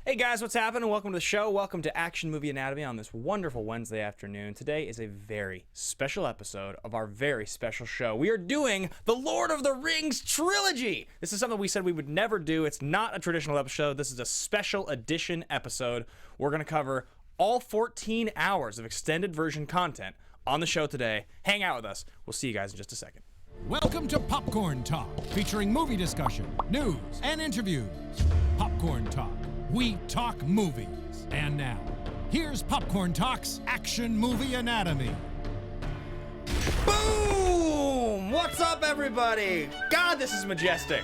Hey guys, what's happening? Welcome to the show. Welcome to Action Movie Anatomy on this wonderful Wednesday afternoon. Today is a very special episode of our very special show. We are doing the Lord of the Rings Trilogy. This is something we said we would never do. It's not a traditional episode. This is a special edition episode. We're going to cover all 14 hours of extended version content on the show today. Hang out with us. We'll see you guys in just a second. Welcome to Popcorn Talk, featuring movie discussion, news, and interviews. Popcorn Talk. We talk movies. And now, here's Popcorn Talk's Action Movie Anatomy. Boom! What's up, everybody? God, this is majestic.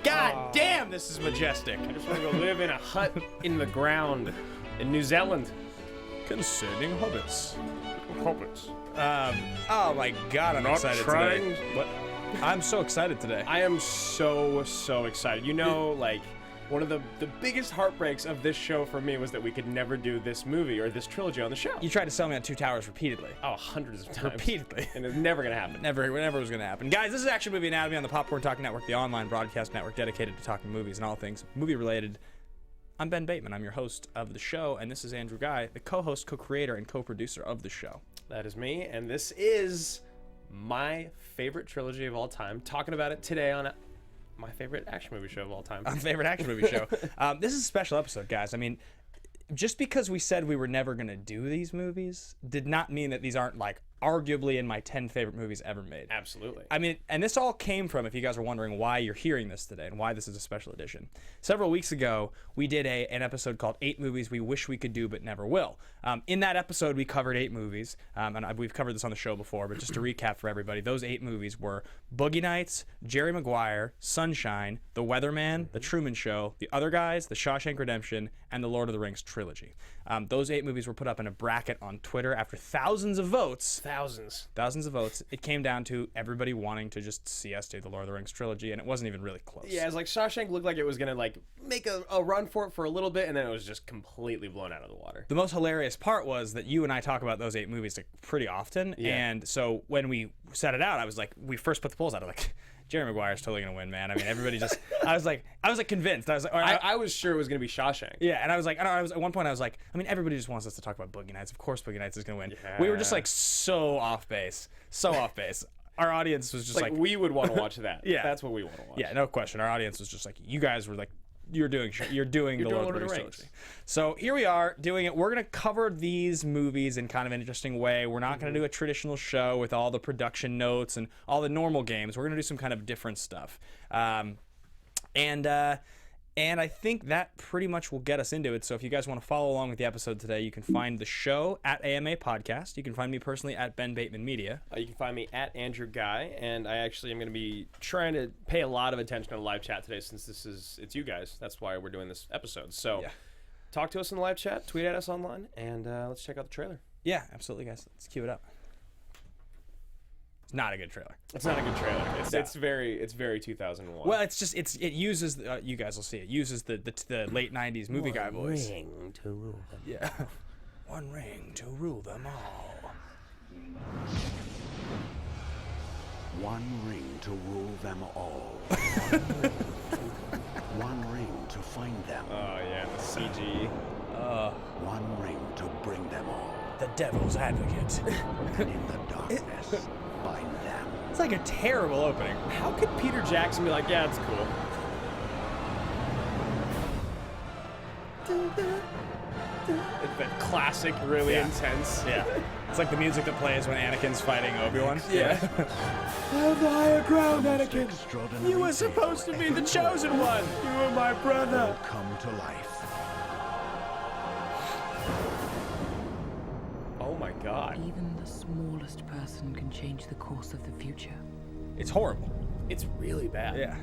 God damn, this is majestic. I just want to go live in a hut in the ground in New Zealand. Concerning hobbits. Hobbits. Oh my God, I'm excited today. What? I'm so excited today. I am so excited. You know, like, one of the biggest heartbreaks of this show for me was that we could never do this movie or this trilogy on the show. You tried to sell me on Two Towers repeatedly. Oh, hundreds of times. Repeatedly. And it's never going to happen. Never was going to happen. Guys, this is Action Movie Anatomy on the Popcorn Talk Network, the online broadcast network dedicated to talking movies and all things movie-related. I'm Ben Bateman. I'm your host of the show, and this is Andrew Ghai, the co-host, co-creator, and co-producer of the show. That is me, and this is my favorite trilogy of all time. Talking about it today on my favorite action movie show of all time. My favorite action movie show. This is a special episode, guys. I mean, just because we said we were never going to do these movies did not mean that these aren't, like, arguably in my 10 favorite movies ever made. Absolutely. I mean, and this all came from, if you guys are wondering why you're hearing this today and why this is a special edition. Several weeks ago, we did an episode called 8 Movies We Wish We Could Do But Never Will. In that episode, we covered 8 movies, and we've covered this on the show before, but just to recap for everybody, those 8 movies were Boogie Nights, Jerry Maguire, Sunshine, The Weatherman, The Truman Show, The Other Guys, The Shawshank Redemption, and The Lord of the Rings Trilogy. Those 8 movies were put up in a bracket on Twitter after thousands of votes. Thousands of votes. It came down to everybody wanting to just see us do the Lord of the Rings Trilogy, and it wasn't even really close. Yeah, it's like Shawshank looked like it was gonna like make a run for it for a little bit, and then it was just completely blown out of the water. The most hilarious part was that you and I talk about those 8 movies like pretty often, and so when we set it out, I was like, we first put the polls out, I was like, Jerry Maguire's totally gonna win, man. I mean, everybody just, I was like convinced. I was like, I was sure it was gonna be Shawshank. Yeah, and I was like, at one point I was like, I mean, everybody just wants us to talk about Boogie Nights. Of course, Boogie Nights is gonna win. Yeah. We were just like so off base. Our audience was just like we would want to watch that. Yeah, that's what we want to watch. Yeah, no question. Our audience was just like, you guys were like, you're doing the Lord of the Rings trilogy. So here we are doing it. We're going to cover these movies in kind of an interesting way. We're not going to do a traditional show with all the production notes and all the normal games. We're going to do some kind of different stuff. And I think that pretty much will get us into it. So if you guys want to follow along with the episode today, you can find the show at AMA Podcast. You can find me personally at Ben Bateman Media. You can find me at Andrew Ghai, and I actually am going to be trying to pay a lot of attention to the live chat today since it's you guys. That's why we're doing this episode. So talk to us in the live chat, tweet at us online, and let's check out the trailer. Yeah, absolutely, guys. Let's cue it up. It's not a good trailer. It's not a good trailer. It's very 2001. Well, it uses you guys will see it uses the late 90s movie guy voice. One ring to rule them. Yeah. One ring to rule them all. One ring to rule them all. One ring to find them. Oh yeah, the CG. One ring to bring them all. The devil's advocate. And in the darkness, bind them. It's like a terrible opening. How could Peter Jackson be like, yeah, it's cool? It's that classic, really intense. Yeah. It's like the music that plays when Anakin's fighting Obi-Wan. Yeah. Have the higher ground, Anakin. Extraordinary You were supposed to be the chosen one. You were my brother. come to life. Oh my God. Even the smallest person can change the course of the future. It's horrible. It's really bad. Yeah.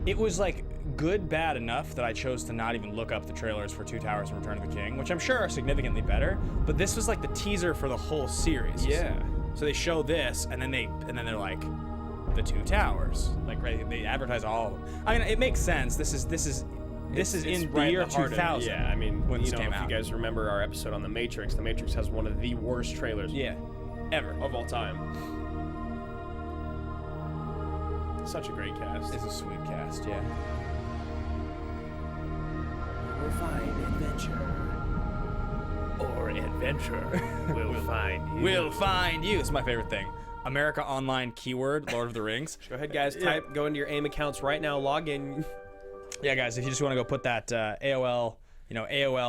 It was like good, bad enough that I chose to not even look up the trailers for Two Towers and Return of the King, which I'm sure are significantly better. But this was like the teaser for the whole series. Yeah. So they show this, and then they're like, the Two Towers. Like, right? They advertise all of them. I mean, it makes sense. This is in the year 2000. Yeah, I mean, when this if came out. you guys remember our episode on The Matrix has one of the worst trailers ever of all time. Such a great cast. It's a sweet cast, yeah. will find adventure. Or adventure will find you. Will find you. It's my favorite thing. America Online keyword, Lord of the Rings. Go ahead, guys. Go into your AIM accounts right now. Log in. Yeah, guys, if you just want to go put that AOL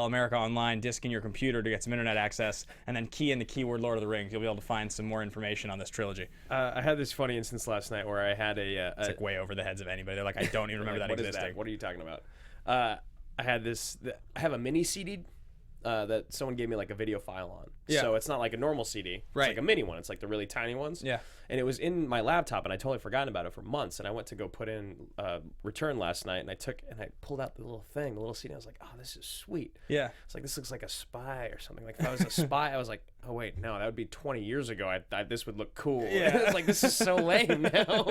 America Online disk in your computer to get some internet access, and then key in the keyword Lord of the Rings, you'll be able to find some more information on this trilogy. I had this funny instance last night where I had It's like way over the heads of anybody. They're like, I don't even remember that what existing. Is that? What are you talking about? I have a mini CD that someone gave me like a video file on. Yeah. So it's not like a normal CD. It's Right. like a mini one. It's like the really tiny ones. Yeah. And it was in my laptop, and I totally forgotten about it for months. And I went to go put in return last night, and I pulled out the little thing, the little CD. I was like, oh, this is sweet. Yeah. It's like, this looks like a spy or something. Like if I was a spy, I was like, oh wait, no, that would be 20 years ago. This would look cool. Yeah. It's like, this is so lame now.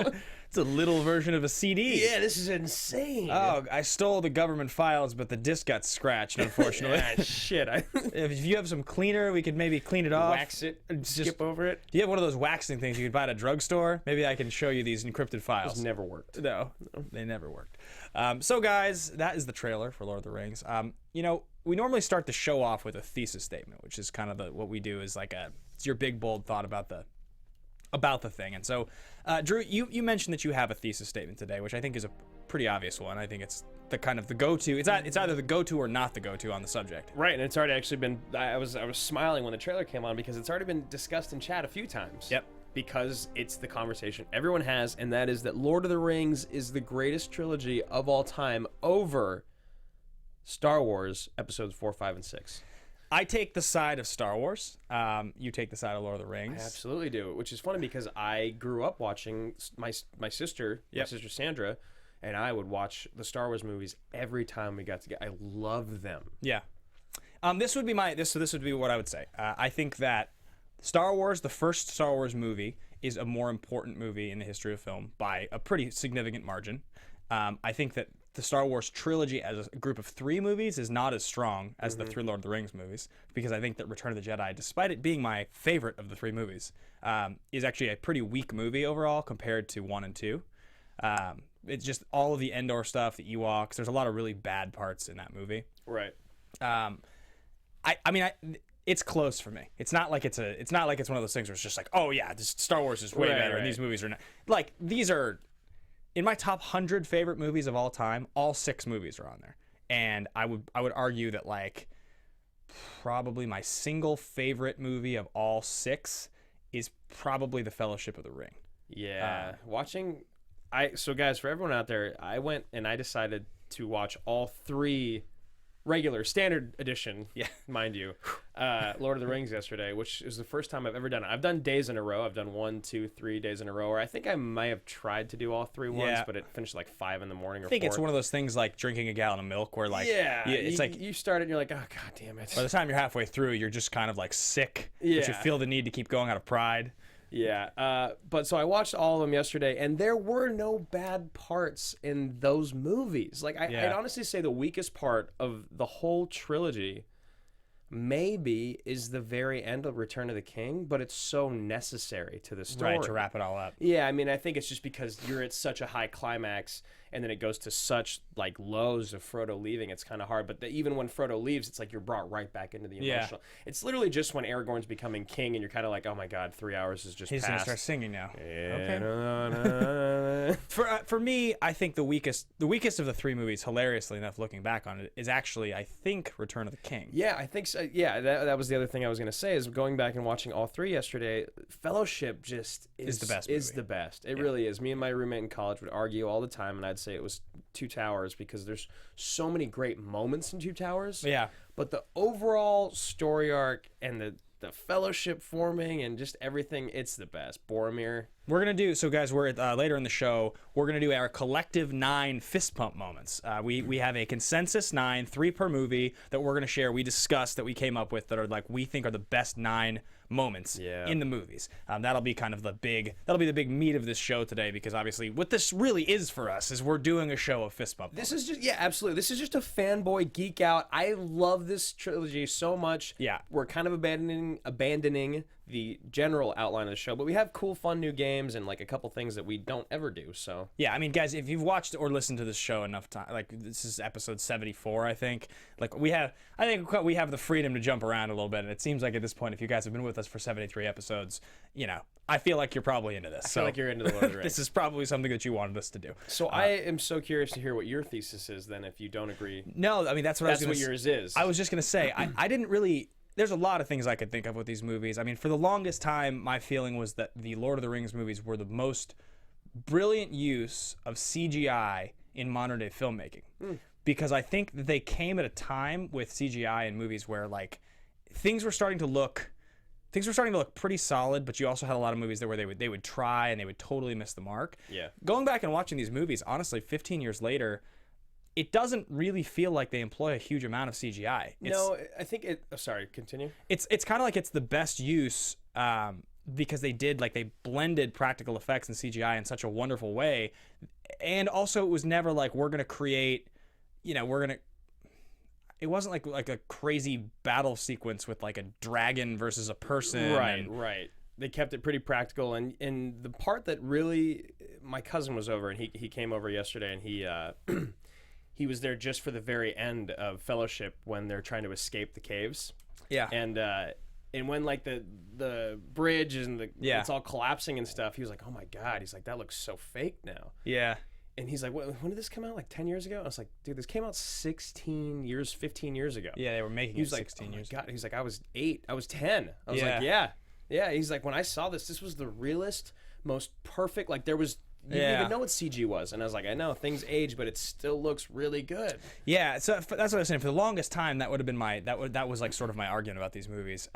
It's a little version of a CD. Yeah, this is insane. Oh, I stole the government files, but the disc got scratched, unfortunately. Yeah, shit. If you have some cleaner, we could maybe clean it off. Wax it and skip over it. Do you have one of those waxing things you could buy at a drugstore? Maybe I can show you these encrypted files. It's never worked. No, they never worked. So, guys, that is the trailer for Lord of the Rings. We normally start the show off with a thesis statement, which is kind of what we do is like it's your big, bold thought about the thing. And so, Drew, you mentioned that you have a thesis statement today, which I think is a pretty obvious one. I think it's the kind of the go-to. It's either the go-to or not the go-to on the subject. Right, and it's already actually been. I was smiling when the trailer came on because it's already been discussed in chat a few times. Yep. Because it's the conversation everyone has, and that is that Lord of the Rings is the greatest trilogy of all time over Star Wars episodes 4, 5, and 6. I take the side of Star Wars. You take the side of Lord of the Rings. I absolutely do, which is funny because I grew up watching my sister, Yep. my sister Sandra, and I would watch the Star Wars movies every time we got together. I love them. Yeah. This would be what I would say. I think that Star Wars, the first Star Wars movie, is a more important movie in the history of film by a pretty significant margin. I think that the Star Wars trilogy as a group of 3 movies is not as strong as the 3 Lord of the Rings movies, because I think that Return of the Jedi, despite it being my favorite of the 3 movies, is actually a pretty weak movie overall compared to 1 and 2. It's just all of the Endor stuff, the Ewoks. There's a lot of really bad parts in that movie. Right. It's close for me. It's not like it's one of those things where it's just like, oh yeah, this Star Wars is way better, and these movies are not. Like, these are in my top 100 favorite movies of all time. All 6 movies are on there, and I would argue that like probably my single favorite movie of all 6 is probably The Fellowship of the Ring. Yeah, So guys, for everyone out there, I went and I decided to watch all 3 regular standard edition, mind you, Lord of the Rings yesterday, which is the first time I've ever done it. I've done days in a row. I've done 1, 2, 3 days in a row, or I think I might have tried to do all 3 once, but it finished like 5 in the morning or 4. I think it's one of those things like drinking a gallon of milk where like it's like you start it and you're like, oh god damn it. By the time you're halfway through, you're just kind of like sick, but you feel the need to keep going out of pride. Yeah, but so I watched all of them yesterday, and there were no bad parts in those movies. Like, I'd honestly say the weakest part of the whole trilogy maybe is the very end of Return of the King, but it's so necessary to the story. Right, to wrap it all up. Yeah, I mean, I think it's just because you're at such a high climax, and then it goes to such like lows of Frodo leaving. It's kind of hard, but even when Frodo leaves, it's like you're brought right back into the emotional. It's literally just when Aragorn's becoming king, and you're kind of like, oh my god, 3 hours is just He's passed. gonna start singing now. Okay. For me, I think the weakest of the 3 movies, hilariously enough, looking back on it, is actually I think Return of the King. Yeah, I think so. Yeah, that was the other thing I was gonna say is going back and watching all 3 yesterday. Fellowship just is the best. Is the best. It really is. Me and my roommate in college would argue all the time, and I'd say it was Two Towers because there's so many great moments in Two Towers. Yeah. But the overall story arc and the fellowship forming and just everything, it's the best. Boromir. We're going to do, so guys, we're later in the show, we're going to do our collective 9 fist pump moments. We have a consensus 9, 3 per movie that we're going to share. We discussed that we came up with that are like, we think are the best 9 moments in the movies. That'll be kind of the big meat of this show today, because obviously what this really is for us is we're doing a show of fist pump moments. This is just, absolutely. This is just a fanboy geek out. I love this trilogy so much. Yeah. We're kind of abandoning the general outline of the show, but we have cool, fun new games and like a couple things that we don't ever do. So yeah, I mean, guys, if you've watched or listened to this show enough time, like this is episode 74, I think. Like I think we have the freedom to jump around a little bit, and it seems like at this point, if you guys have been with us for 73 episodes, you know, I feel like you're probably into this. I feel like you're into the Lord of the Rings. This is probably something that you wanted us to do. So I am so curious to hear what your thesis is. Then, if you don't agree, no, I mean that's what yours is. I was just gonna say I didn't really. There's a lot of things I could think of with these movies. I mean, for the longest time, my feeling was that the Lord of the Rings movies were the most brilliant use of CGI in modern day filmmaking. Because I think that they came at a time with CGI in movies where like things were starting to look pretty solid, but you also had a lot of movies there where they would try and they would totally miss the mark. Yeah. Going back and watching these movies, honestly, 15 years later, it doesn't really feel like they employ a huge amount of CGI. No, I think it. Oh, sorry, continue. It's kind of like it's the best use because they blended practical effects and CGI in such a wonderful way, and also it was never like we're gonna create, you know, It wasn't like a crazy battle sequence with like a dragon versus a person. Right. They kept it pretty practical, and the part that really, my cousin was over, and he came over yesterday, and he he was there just for the very end of Fellowship when they're trying to escape the caves. Yeah. And when like the bridge and it's all collapsing and stuff, he was like, "Oh my God!" He's like, "That looks so fake now." Yeah. And he's like, when did this come out? Like 10 years ago? I was like, dude, this came out 15 years ago. Yeah, they were making it 16 years ago. He's like, I was 8. I was 10. I was like, yeah. He's like, when I saw this was the realest, most perfect. Like there was, you didn't even know what CG was. And I was like, I know things age, but it still looks really good. Yeah, so that's what I was saying. For the longest time, that would have been that was like sort of my argument about these movies.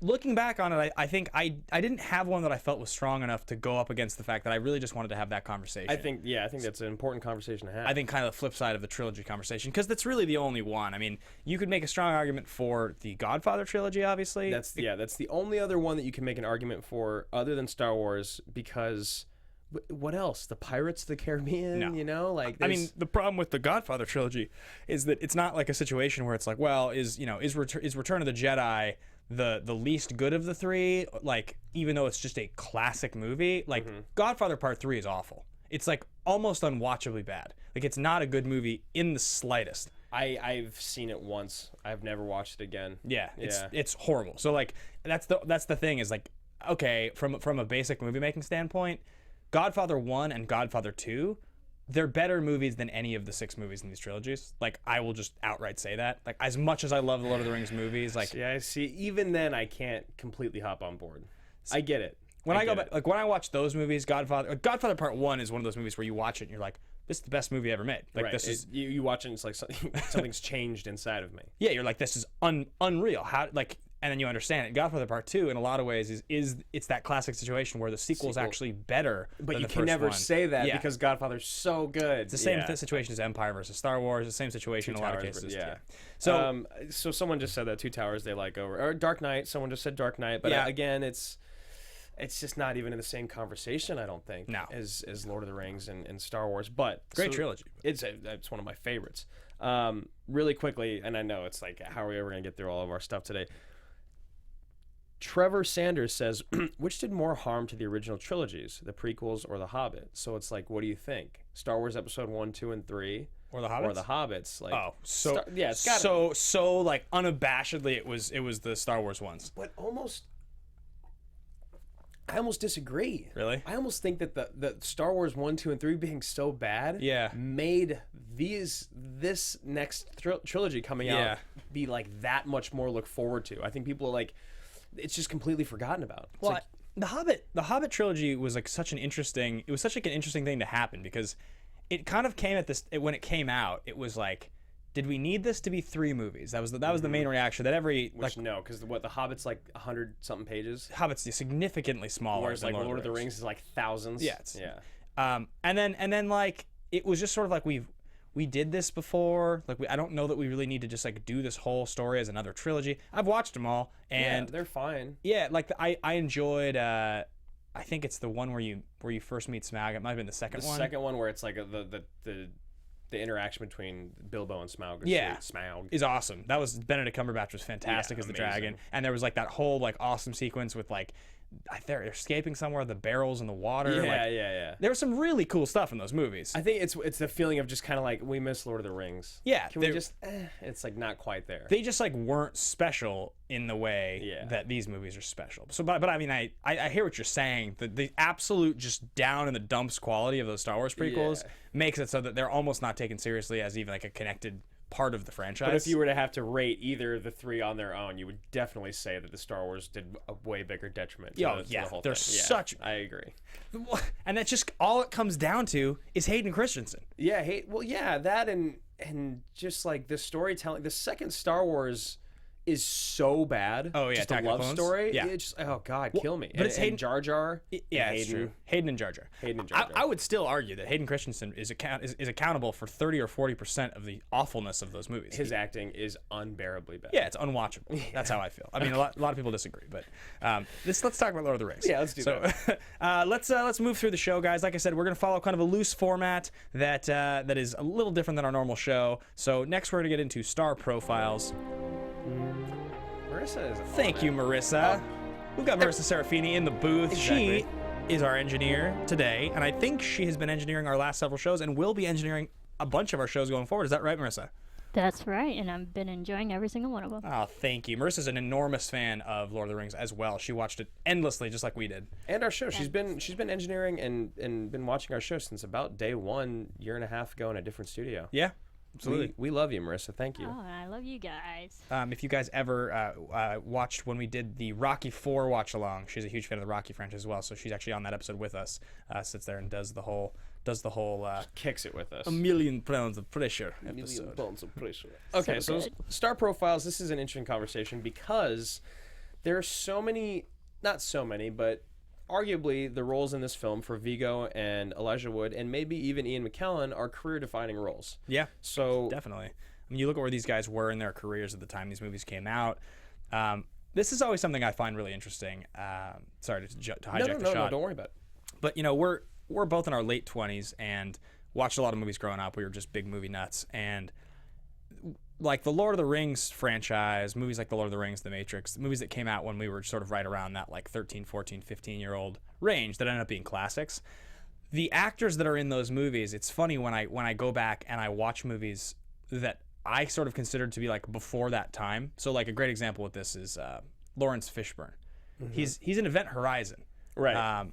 Looking back on it, I think I didn't have one that I felt was strong enough to go up against the fact that I really just wanted to have that conversation. I think that's an important conversation to have. I think kind of the flip side of the trilogy conversation, because that's really the only one. I mean, you could make a strong argument for the Godfather trilogy, obviously. That's the only other one that you can make an argument for other than Star Wars, because what else? The Pirates of the Caribbean, no. You know? Like, I mean, the problem with the Godfather trilogy is that it's not like a situation where it's like, well, is Return of the Jedi the least good of the three? Like, even though it's just a classic movie, like Godfather Part 3 is awful. It's like almost unwatchably bad. Like, it's not a good movie in the slightest. I've seen it once. I've never watched it again. Yeah, it's horrible. So like that's the thing is like, okay, from a basic movie making standpoint, Godfather 1 and Godfather 2, they're better movies than any of the 6 movies in these trilogies. Like, I will just outright say that. Like, as much as I love the Lord of the Rings movies, like, yeah, I see. Even then, I can't completely hop on board. I get it. When I go back, like when I watch those movies, Godfather Part 1 is one of those movies where you watch it and you're like, this is the best movie ever made. Like, right. This is you watch it and it's like something's changed inside of me. Yeah, you're like, this is unreal. How like. And then you understand it. Godfather Part 2, in a lot of ways, is it's that classic situation where the sequel is actually better. But than you the can first never one. say that because Godfather's so good. It's the same situation as Empire versus Star Wars. The same situation in a lot of cases. Yeah. So, so someone just said that Two Towers they like over or Dark Knight. Someone just said Dark Knight, but again, it's just not even in the same conversation. I don't think. No. As Lord of the Rings and Star Wars, but great trilogy. It's one of my favorites. Really quickly, and I know it's like, how are we ever gonna get through all of our stuff today? Trevor Sanders says, which did more harm to the original trilogies, the prequels or the Hobbit? So it's like, what do you think? Star Wars Episode 1, 2, and 3, or the Hobbits? Or the Hobbits? Like, it's got so like unabashedly, it was the Star Wars ones. But I almost disagree. Really? I almost think that the Star Wars 1, 2, and 3 being so bad made this next trilogy coming out be like that much more look forward to. I think people are like, it's just completely forgotten about. It's well, the Hobbit trilogy was like such an interesting thing to happen, because it kind of came at this when it came out. It was like, did we need this to be 3 movies? That was the main reaction that no, because the Hobbit's like 100 something pages. Hobbit's significantly smaller. Whereas like Lord of the Rings is like thousands. Yeah. And then like it was just sort of like we did this before. Like I don't know that we really need to just like do this whole story as another trilogy. I've watched them all, and they're fine. Yeah, like I enjoyed. I think it's the one where you first meet Smaug. It might have been the second one. The second one where it's like the the interaction between Bilbo and Smaug. Smaug is awesome. That was Benedict Cumberbatch was fantastic as the amazing. dragon, and there was like that whole like awesome sequence with like they're escaping somewhere, the barrels in the water. Yeah. There was some really cool stuff in those movies. I think it's the feeling of just kind of like we miss Lord of the Rings. Yeah, Can we just? It's like not quite there. They just like weren't special in the way that these movies are special. So, but I mean, I hear what you're saying. The absolute just down in the dumps quality of those Star Wars prequels makes it so that they're almost not taken seriously as even like a connected part of the franchise. But if you were to have to rate either of the three on their own, you would definitely say that the Star Wars did a way bigger detriment to, to the whole they're thing. such. I agree. And that's just all it comes down to is Hayden Christensen. Yeah, that and just like the storytelling. The second Star Wars is so bad. Oh yeah, just Attack a of the love Clones? story. Yeah, it's just kill me. But it's Hayden, and Jar Jar. Yeah, it's true. Hayden and Jar Jar. I would still argue that Hayden Christensen is accountable for 30 or 40% of the awfulness of those movies. His acting is unbearably bad. Yeah, it's unwatchable. That's how I feel. I mean, a lot of people disagree, but let's talk about Lord of the Rings. Yeah, let's do that. Let's move through the show, guys. Like I said, we're gonna follow kind of a loose format that is a little different than our normal show. So next, we're gonna get into star profiles. Marissa is Thank you, Marissa. We've got Marissa Serafini in the booth. Exactly. She is our engineer today, and I think she has been engineering our last several shows and will be engineering a bunch of our shows going forward. Is that right, Marissa? That's right, and I've been enjoying every single one of them. Oh, thank you. Marissa's an enormous fan of Lord of the Rings as well. She watched it endlessly, just like we did. And our show. She's been engineering and been watching our show since about day one, year and a half ago in a different studio. Yeah. Absolutely. We love you, Marissa. Thank you. Oh, and I love you guys. If you guys ever watched when we did the Rocky 4 watch along, she's a huge fan of the Rocky franchise as well, so she's actually on that episode with us. Sits there and does the whole kicks it with us. a million pounds of pressure episode. Okay, so good. star profiles. This is an interesting conversation because there are so many, not so many, but arguably the roles in this film for Viggo and Elijah Wood and maybe even Ian McKellen are career-defining roles. Yeah, so definitely. I mean, you look at where these guys were in their careers at the time these movies came out. This is always something I find really interesting. Sorry to hijack the shot. No, don't worry about it. But you know, we're both in our late 20s and watched a lot of movies growing up. We were just big movie nuts, and like the Lord of the Rings franchise, movies like the Lord of the Rings, The Matrix, movies that came out when we were sort of right around that like 13, 14, 15-year-old range that ended up being classics. The actors that are in those movies, it's funny when I go back and I watch movies that I sort of considered to be like before that time. So like a great example with this is Lawrence Fishburne. Mm-hmm. He's in Event Horizon. Right.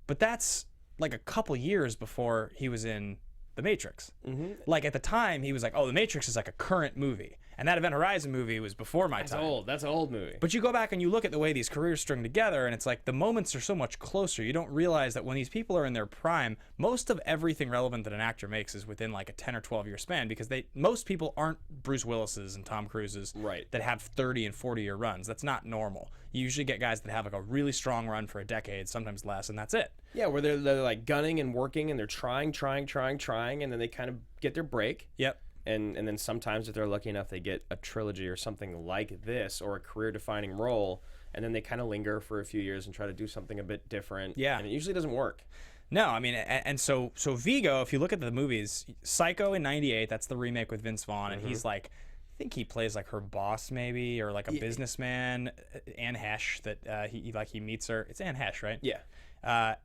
But that's like a couple years before he was in The Matrix. Mm-hmm. Like at the time, he was like, oh, The Matrix is like a current movie. And that Event Horizon movie was before my time. That's an old movie. But you go back and you look at the way these careers string together, and it's like the moments are so much closer. You don't realize that when these people are in their prime, most of everything relevant that an actor makes is within like a 10 or 12 year span, because most people aren't Bruce Willis's and Tom Cruise's that have 30 and 40 year runs. That's not normal. You usually get guys that have like a really strong run for a decade, sometimes less, and that's it. Yeah, where they're like gunning and working and they're trying, and then they kind of get their break. Yep. And then sometimes if they're lucky enough, they get a trilogy or something like this or a career-defining role, and then they kind of linger for a few years and try to do something a bit different. Yeah. And it usually doesn't work. No, I mean, and so Viggo, if you look at the movies, Psycho in '98, that's the remake with Vince Vaughn, and he's like, I think he plays like her boss maybe, or like a businessman, Anne Hesh, that he meets her. It's Anne Hesh, right? Yeah.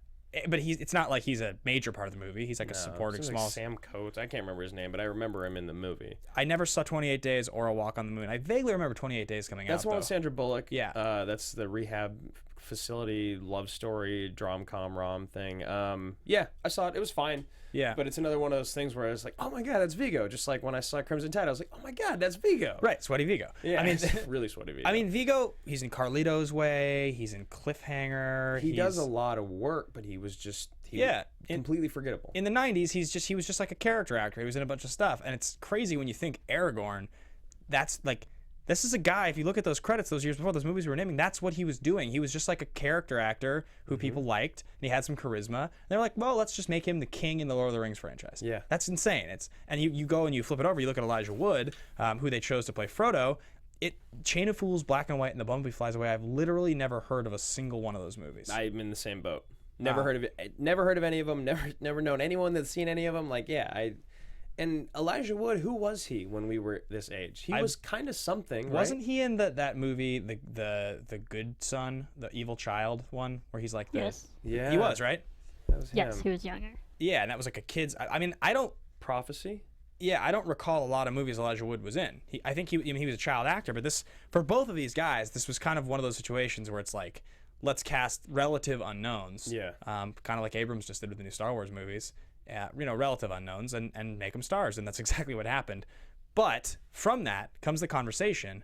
But it's not like he's a major part of the movie. He's like a supporting small. Like Sam Coates. I can't remember his name, but I remember him in the movie. I never saw 28 Days or A Walk on the Moon. I vaguely remember 28 Days coming out. That's the one with Sandra Bullock. Yeah. That's the rehab facility love story rom thing. Yeah, I saw it. It was fine. Yeah. But it's another one of those things where I was like, oh my God, that's Viggo. Just like when I saw Crimson Tide, I was like, oh my God, that's Viggo. Right, Sweaty Viggo. Yeah, I mean, really Sweaty Viggo. I mean, Viggo, he's in Carlito's Way. He's in Cliffhanger. He does a lot of work, but he was just completely forgettable. In the 90s, he was just like a character actor. He was in a bunch of stuff. And it's crazy when you think Aragorn, that's like, this is a guy, if you look at those credits those years before, those movies we were naming, that's what he was doing. He was just like a character actor who people liked, and he had some charisma. And they're like, well, let's just make him the king in the Lord of the Rings franchise. Yeah. That's insane. And you go and you flip it over, you look at Elijah Wood, who they chose to play Frodo. Chain of Fools, Black and White, and The Bumblebee Flies Away, I've literally never heard of a single one of those movies. I'm in the same boat. Never heard of it. Never heard of any of them. Never known anyone that's seen any of them. Like, yeah, And Elijah Wood, who was he when we were this age? He was kind of something, Wasn't right? he in that movie, the good son, the evil child one, where he's like the... Yes. Yeah. He was, right? That was Yes, him. he was younger. Yeah, and that was like a kid's... I mean, I don't... Prophecy? Yeah, I don't recall a lot of movies Elijah Wood was in. I think he was a child actor, but this, for both of these guys, this was kind of one of those situations where it's like, let's cast relative unknowns. Yeah. Kind of like Abrams just did with the new Star Wars movies. Relative unknowns and make them stars, and that's exactly what happened. But from that comes the conversation.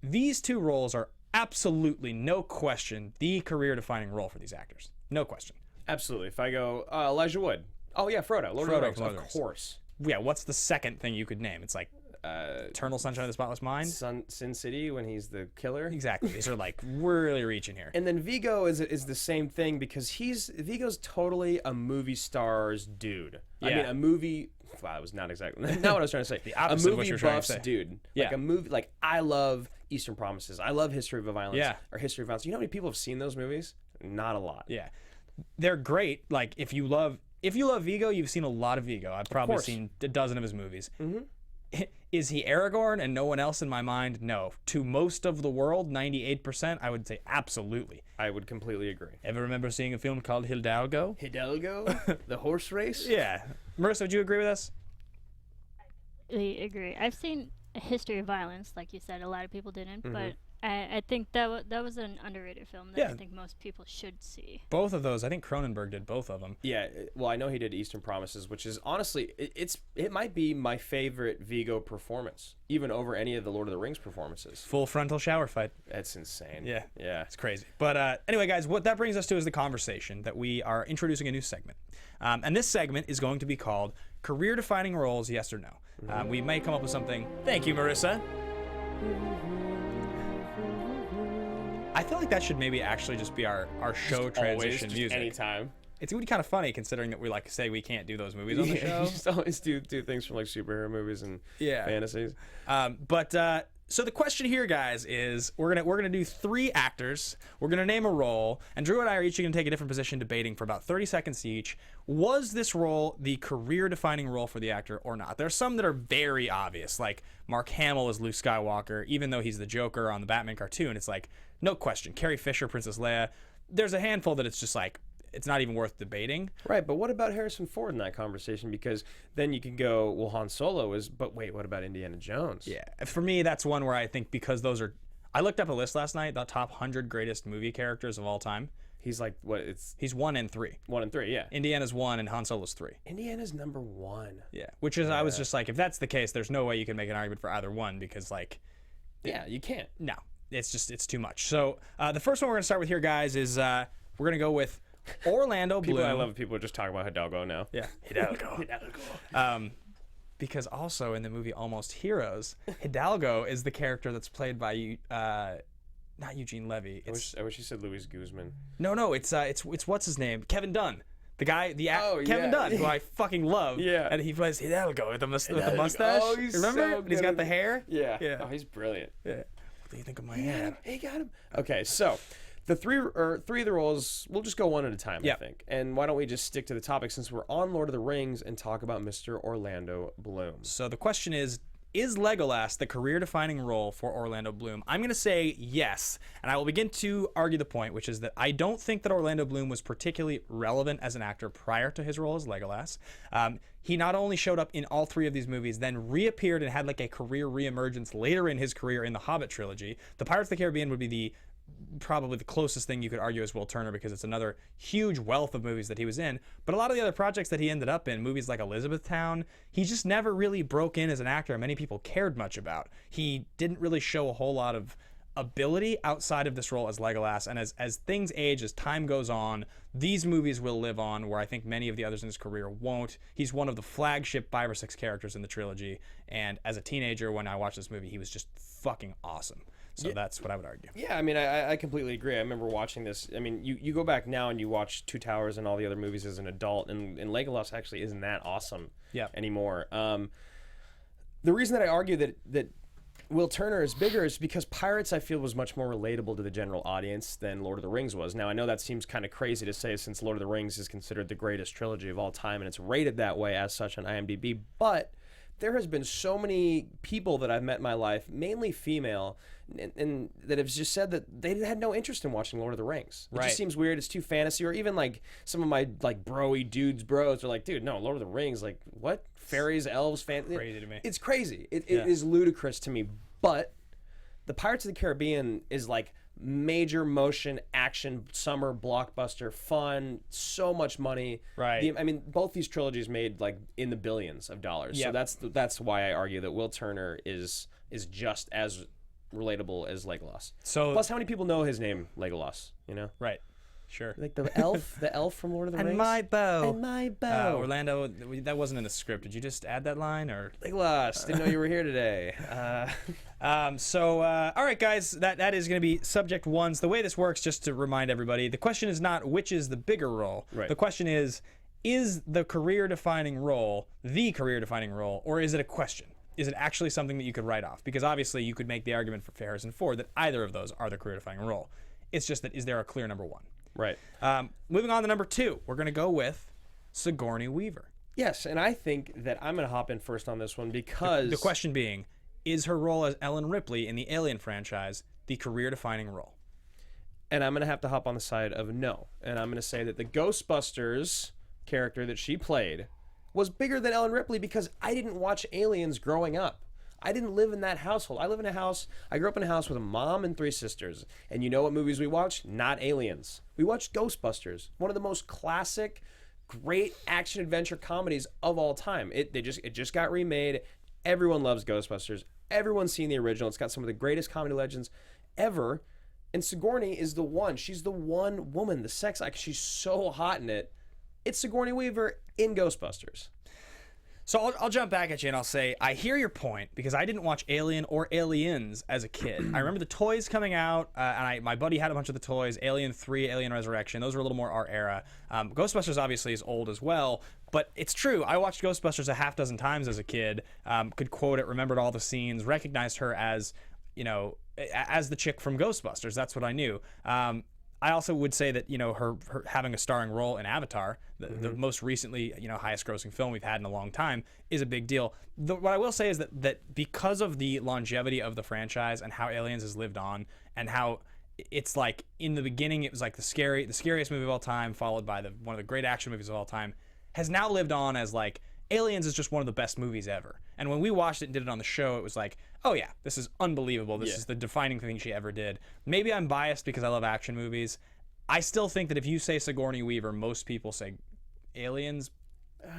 These two roles are absolutely, no question, the career-defining role for these actors. No question. Absolutely. If I go, Elijah Wood. Oh, yeah, Frodo. Lord of the Rings, from Lord of the of Rings. course. Yeah, what's the second thing you could name? It's like Eternal Sunshine of the Spotless Mind? Sin City when he's the killer. Exactly. These are like really reaching here. And then Viggo is the same thing because Viggo's totally a movie star's dude. I Yeah. mean, a movie. Wow, that was not exactly not what I was trying to say. The opposite a of what movie you were trying to buff's say. dude. Yeah. Like a movie. Like I love Eastern Promises. I love History of Violence. Yeah. Or History of Violence. You know how many people have seen those movies? Not a lot. Yeah. They're great. Like if you love Viggo, you've seen a lot of Viggo. I've probably course. seen a dozen of his movies. Mm-hmm. Is he Aragorn and no one else in my mind? No. To most of the world, 98%, I would say absolutely. I would completely agree. Ever remember seeing a film called Hidalgo? Hidalgo, the horse race. Yeah. Marissa, would you agree with us? I agree. I've seen A History of Violence, like you said. A lot of people didn't, but I think that was an underrated film that Yeah. I think most people should see. Both of those. I think Cronenberg did both of them. Yeah, well, I know he did Eastern Promises, which is honestly, it might be my favorite Viggo performance, even over any of the Lord of the Rings performances. Full frontal shower fight. That's insane. Yeah. Yeah. It's crazy. But anyway, guys, what that brings us to is the conversation that we are introducing a new segment. And this segment is going to be called Career-Defining Roles, Yes or No. We may come up with something. Thank you, Marissa. I feel like that should maybe actually just be our show transition Always, music. anytime. It's kind of funny considering that we like say we can't do those movies on the Yeah, show. you just always do things from like superhero movies and Yeah. fantasies. So the question here, guys, is we're gonna do 3 actors. We're gonna name a role, and Drew and I are each gonna take a different position, debating for about 30 seconds each. Was this role the career-defining role for the actor or not? There are some that are very obvious, like Mark Hamill as Luke Skywalker, even though he's the Joker on the Batman cartoon. It's like no question. Carrie Fisher, Princess Leia. There's a handful that it's just like it's not even worth debating. Right, but what about Harrison Ford in that conversation? Because then you can go, well, Han Solo is, but wait, what about Indiana Jones? Yeah, for me, that's one where I think because those are. I looked up a list last night, the top 100 greatest movie characters of all time. He's like, what, it's He's 1 and 3. 1 and 3, yeah. Indiana's 1 and Han Solo's 3. Indiana's number 1. Yeah, which is I was just like, if that's the case, there's no way you can make an argument for either one because like, Yeah, you can't. no, it's too much. So the first one we're gonna start with here, guys, is we're gonna go with Orlando Bloom. I love people just talk about Hidalgo now. Yeah, Hidalgo. Because also in the movie Almost Heroes, Hidalgo is the character that's played by not Eugene Levy. I wish you said Luis Guzman. No, it's what's his name? Kevin Dunn. The guy, Kevin Dunn, who I fucking love. Yeah. And he plays Hidalgo with the mustache. Oh, he's Remember? so And he's got good. the hair. Yeah. Yeah. Oh, he's brilliant. Yeah. What do you think of my hair? He got him. Okay, so the three of the roles, we'll just go one at a time, Yeah. I think. And why don't we just stick to the topic since we're on Lord of the Rings and talk about Mr. Orlando Bloom? So the question is Legolas the career-defining role for Orlando Bloom? I'm going to say yes, and I will begin to argue the point, which is that I don't think that Orlando Bloom was particularly relevant as an actor prior to his role as Legolas. He not only showed up in all 3 of these movies, then reappeared and had like a career reemergence later in his career in the Hobbit trilogy. The Pirates of the Caribbean would be probably the closest thing you could argue as Will Turner because it's another huge wealth of movies that he was in. But a lot of the other projects that he ended up in, movies like Elizabethtown, he just never really broke in as an actor many people cared much about. He didn't really show a whole lot of ability outside of this role as Legolas, and as things age, as time goes on, these movies will live on where I think many of the others in his career won't. He's one of the flagship 5 or 6 characters in the trilogy, and as a teenager when I watched this movie, he was just fucking awesome. So that's what I would argue. Yeah, I mean, I completely agree. I remember watching this. I mean, you go back now and you watch Two Towers and all the other movies as an adult, and Legolas actually isn't that awesome Yeah. anymore. The reason that I argue that Will Turner is bigger is because Pirates, I feel, was much more relatable to the general audience than Lord of the Rings was. Now, I know that seems kind of crazy to say since Lord of the Rings is considered the greatest trilogy of all time and it's rated that way as such on IMDb, but there has been so many people that I've met in my life, mainly female, and that have just said that they had no interest in watching Lord of the Rings. It just seems weird. It's too fantasy. Or even like some of my like bro-y bros are like, dude, no, Lord of the Rings, like what? Fairies, elves, crazy to me. It's crazy. It is ludicrous to me. But the Pirates of the Caribbean is like major motion action summer blockbuster, fun, so much money. Right. I mean, both these trilogies made like in the billions of dollars. Yep. So that's why I argue that Will Turner is just as relatable as Legolas. So plus, how many people know his name, Legolas? You know, right. Sure. Like the elf from Lord of the Rings. And my bow. And my bow. Orlando, that wasn't in the script. Did you just add that line or? Legolas, didn't know you were here today. All right, guys, that is going to be subject one. So the way this works, just to remind everybody, the question is not which is the bigger role. Right. The question is the career-defining role the career-defining role, or is it a question? Is it actually something that you could write off? Because obviously you could make the argument for Harrison Ford that either of those are the career-defining role. It's just that is there a clear number one? Right. Moving on to number two, we're going to go with Sigourney Weaver. Yes, and I think that I'm going to hop in first on this one because The question being, is her role as Ellen Ripley in the Alien franchise the career-defining role? And I'm going to have to hop on the side of no. And I'm going to say that the Ghostbusters character that she played was bigger than Ellen Ripley because I didn't watch Aliens growing up. I didn't live in that household. I grew up in a house with a mom and 3 sisters. And you know what movies we watched? Not Aliens. We watched Ghostbusters, one of the most classic, great action-adventure comedies of all time. It just got remade. Everyone loves Ghostbusters. Everyone's seen the original. It's got some of the greatest comedy legends ever. And Sigourney is the one. She's the one woman, the sex icon. She's so hot in it. It's Sigourney Weaver in Ghostbusters. So I'll jump back at you and I'll say I hear your point because I didn't watch Alien or Aliens as a kid. I remember the toys coming out, and my buddy had a bunch of the toys. Alien 3, Alien Resurrection. Those were a little more our era. Ghostbusters obviously is old as well, but it's true. I watched Ghostbusters a half dozen times as a kid. Could quote it, remembered all the scenes, recognized her as, as the chick from Ghostbusters. That's what I knew. I also would say that, her having a starring role in Avatar, the most recently, highest grossing film we've had in a long time, is a big deal. What I will say is that because of the longevity of the franchise and how Aliens has lived on and how it's like in the beginning, it was like the scariest movie of all time, followed by one of the great action movies of all time, has now lived on as like Aliens is just one of the best movies ever. And when we watched it and did it on the show, it was like, oh yeah, this is unbelievable. This is the defining thing she ever did. Maybe I'm biased because I love action movies. I still think that if you say Sigourney Weaver, most people say Aliens.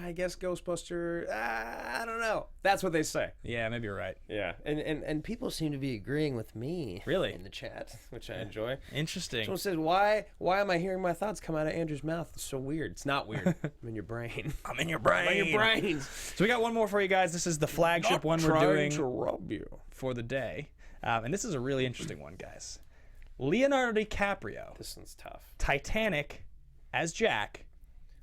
I guess Ghostbuster, I don't know. That's what they say. Yeah, maybe you're right. Yeah, and people seem to be agreeing with me. Really? In the chat, which I enjoy. Interesting. Someone says, why am I hearing my thoughts come out of Andrew's mouth? It's so weird. It's not weird. I'm in your brain. I'm in your brain. I'm in your brain. So we got one more for you guys. This is the flagship one we're doing to rub you. For the day. And this is a really interesting one, guys. Leonardo DiCaprio. This one's tough. Titanic as Jack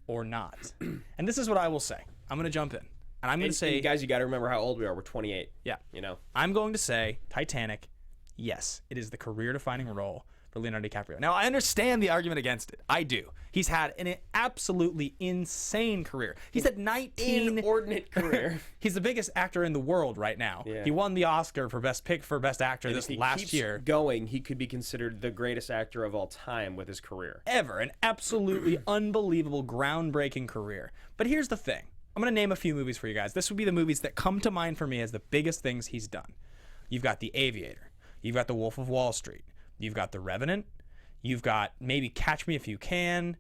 or not. And this is what I will say. I'm going to jump in. And I'm going to say... And guys, you got to remember how old we are. We're 28. Yeah. I'm going to say Titanic, yes, it is the career-defining role for Leonardo DiCaprio. Now, I understand the argument against it. I do. He's had an absolutely insane career. He's had 19... Inordinate career. He's the biggest actor in the world right now. Yeah. He won the Oscar for Best Actor this last year. Going, he could be considered the greatest actor of all time with his career. Ever. An absolutely unbelievable, groundbreaking career. But here's the thing. I'm going to name a few movies for you guys. This would be the movies that come to mind for me as the biggest things he's done. You've got The Aviator. You've got The Wolf of Wall Street. You've got The Revenant. You've got maybe Catch Me If You Can.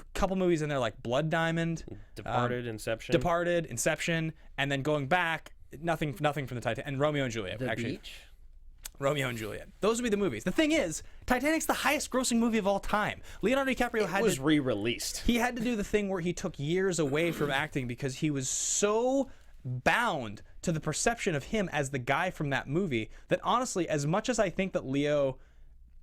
A couple movies in there like Blood Diamond. Departed, Inception. And then going back, nothing from the Titanic. And Romeo and Juliet. The Beach. Romeo and Juliet. Those would be the movies. The thing is, Titanic's the highest grossing movie of all time. Leonardo DiCaprio was re-released. He had to do the thing where he took years away from acting because he was so bound to the perception of him as the guy from that movie that honestly, as much as I think that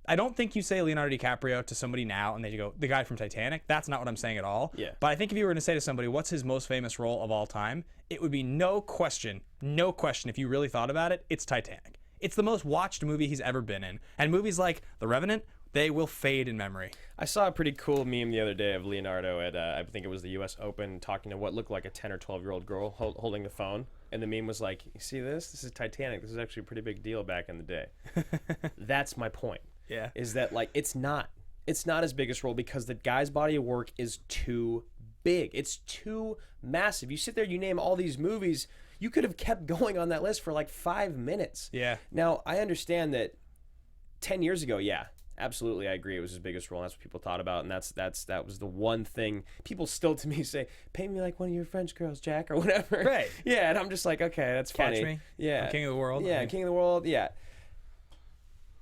I don't think you say Leonardo DiCaprio to somebody now and they go, the guy from Titanic. That's not what I'm saying at all. Yeah. But I think if you were going to say to somebody, what's his most famous role of all time? It would be no question, if you really thought about it, it's Titanic. it's the most watched movie he's ever been in. And movies like The Revenant, they will fade in memory. I saw a pretty cool meme the other day of Leonardo at, I think it was the U.S. Open, talking to what looked like a 10 or 12-year-old girl holding the phone. And the meme was like, you see this? This is Titanic. This is actually a pretty big deal back in the day. That's my point. Yeah. Is that, like, it's not his biggest role because the guy's body of work is too big. It's too massive. You sit there, you name all these movies, you could have kept going on that list for like 5 minutes. Yeah. Now, I understand that 10 years ago, yeah, absolutely, I agree. It was his biggest role. And that's what people thought about, and that was the one thing people still to me say, "Pay me like one of your French girls, Jack," or whatever. Right. Yeah, and I'm just like, okay, that's funny. Catch me. Yeah. I'm King of the World. Yeah, King of the World. Yeah.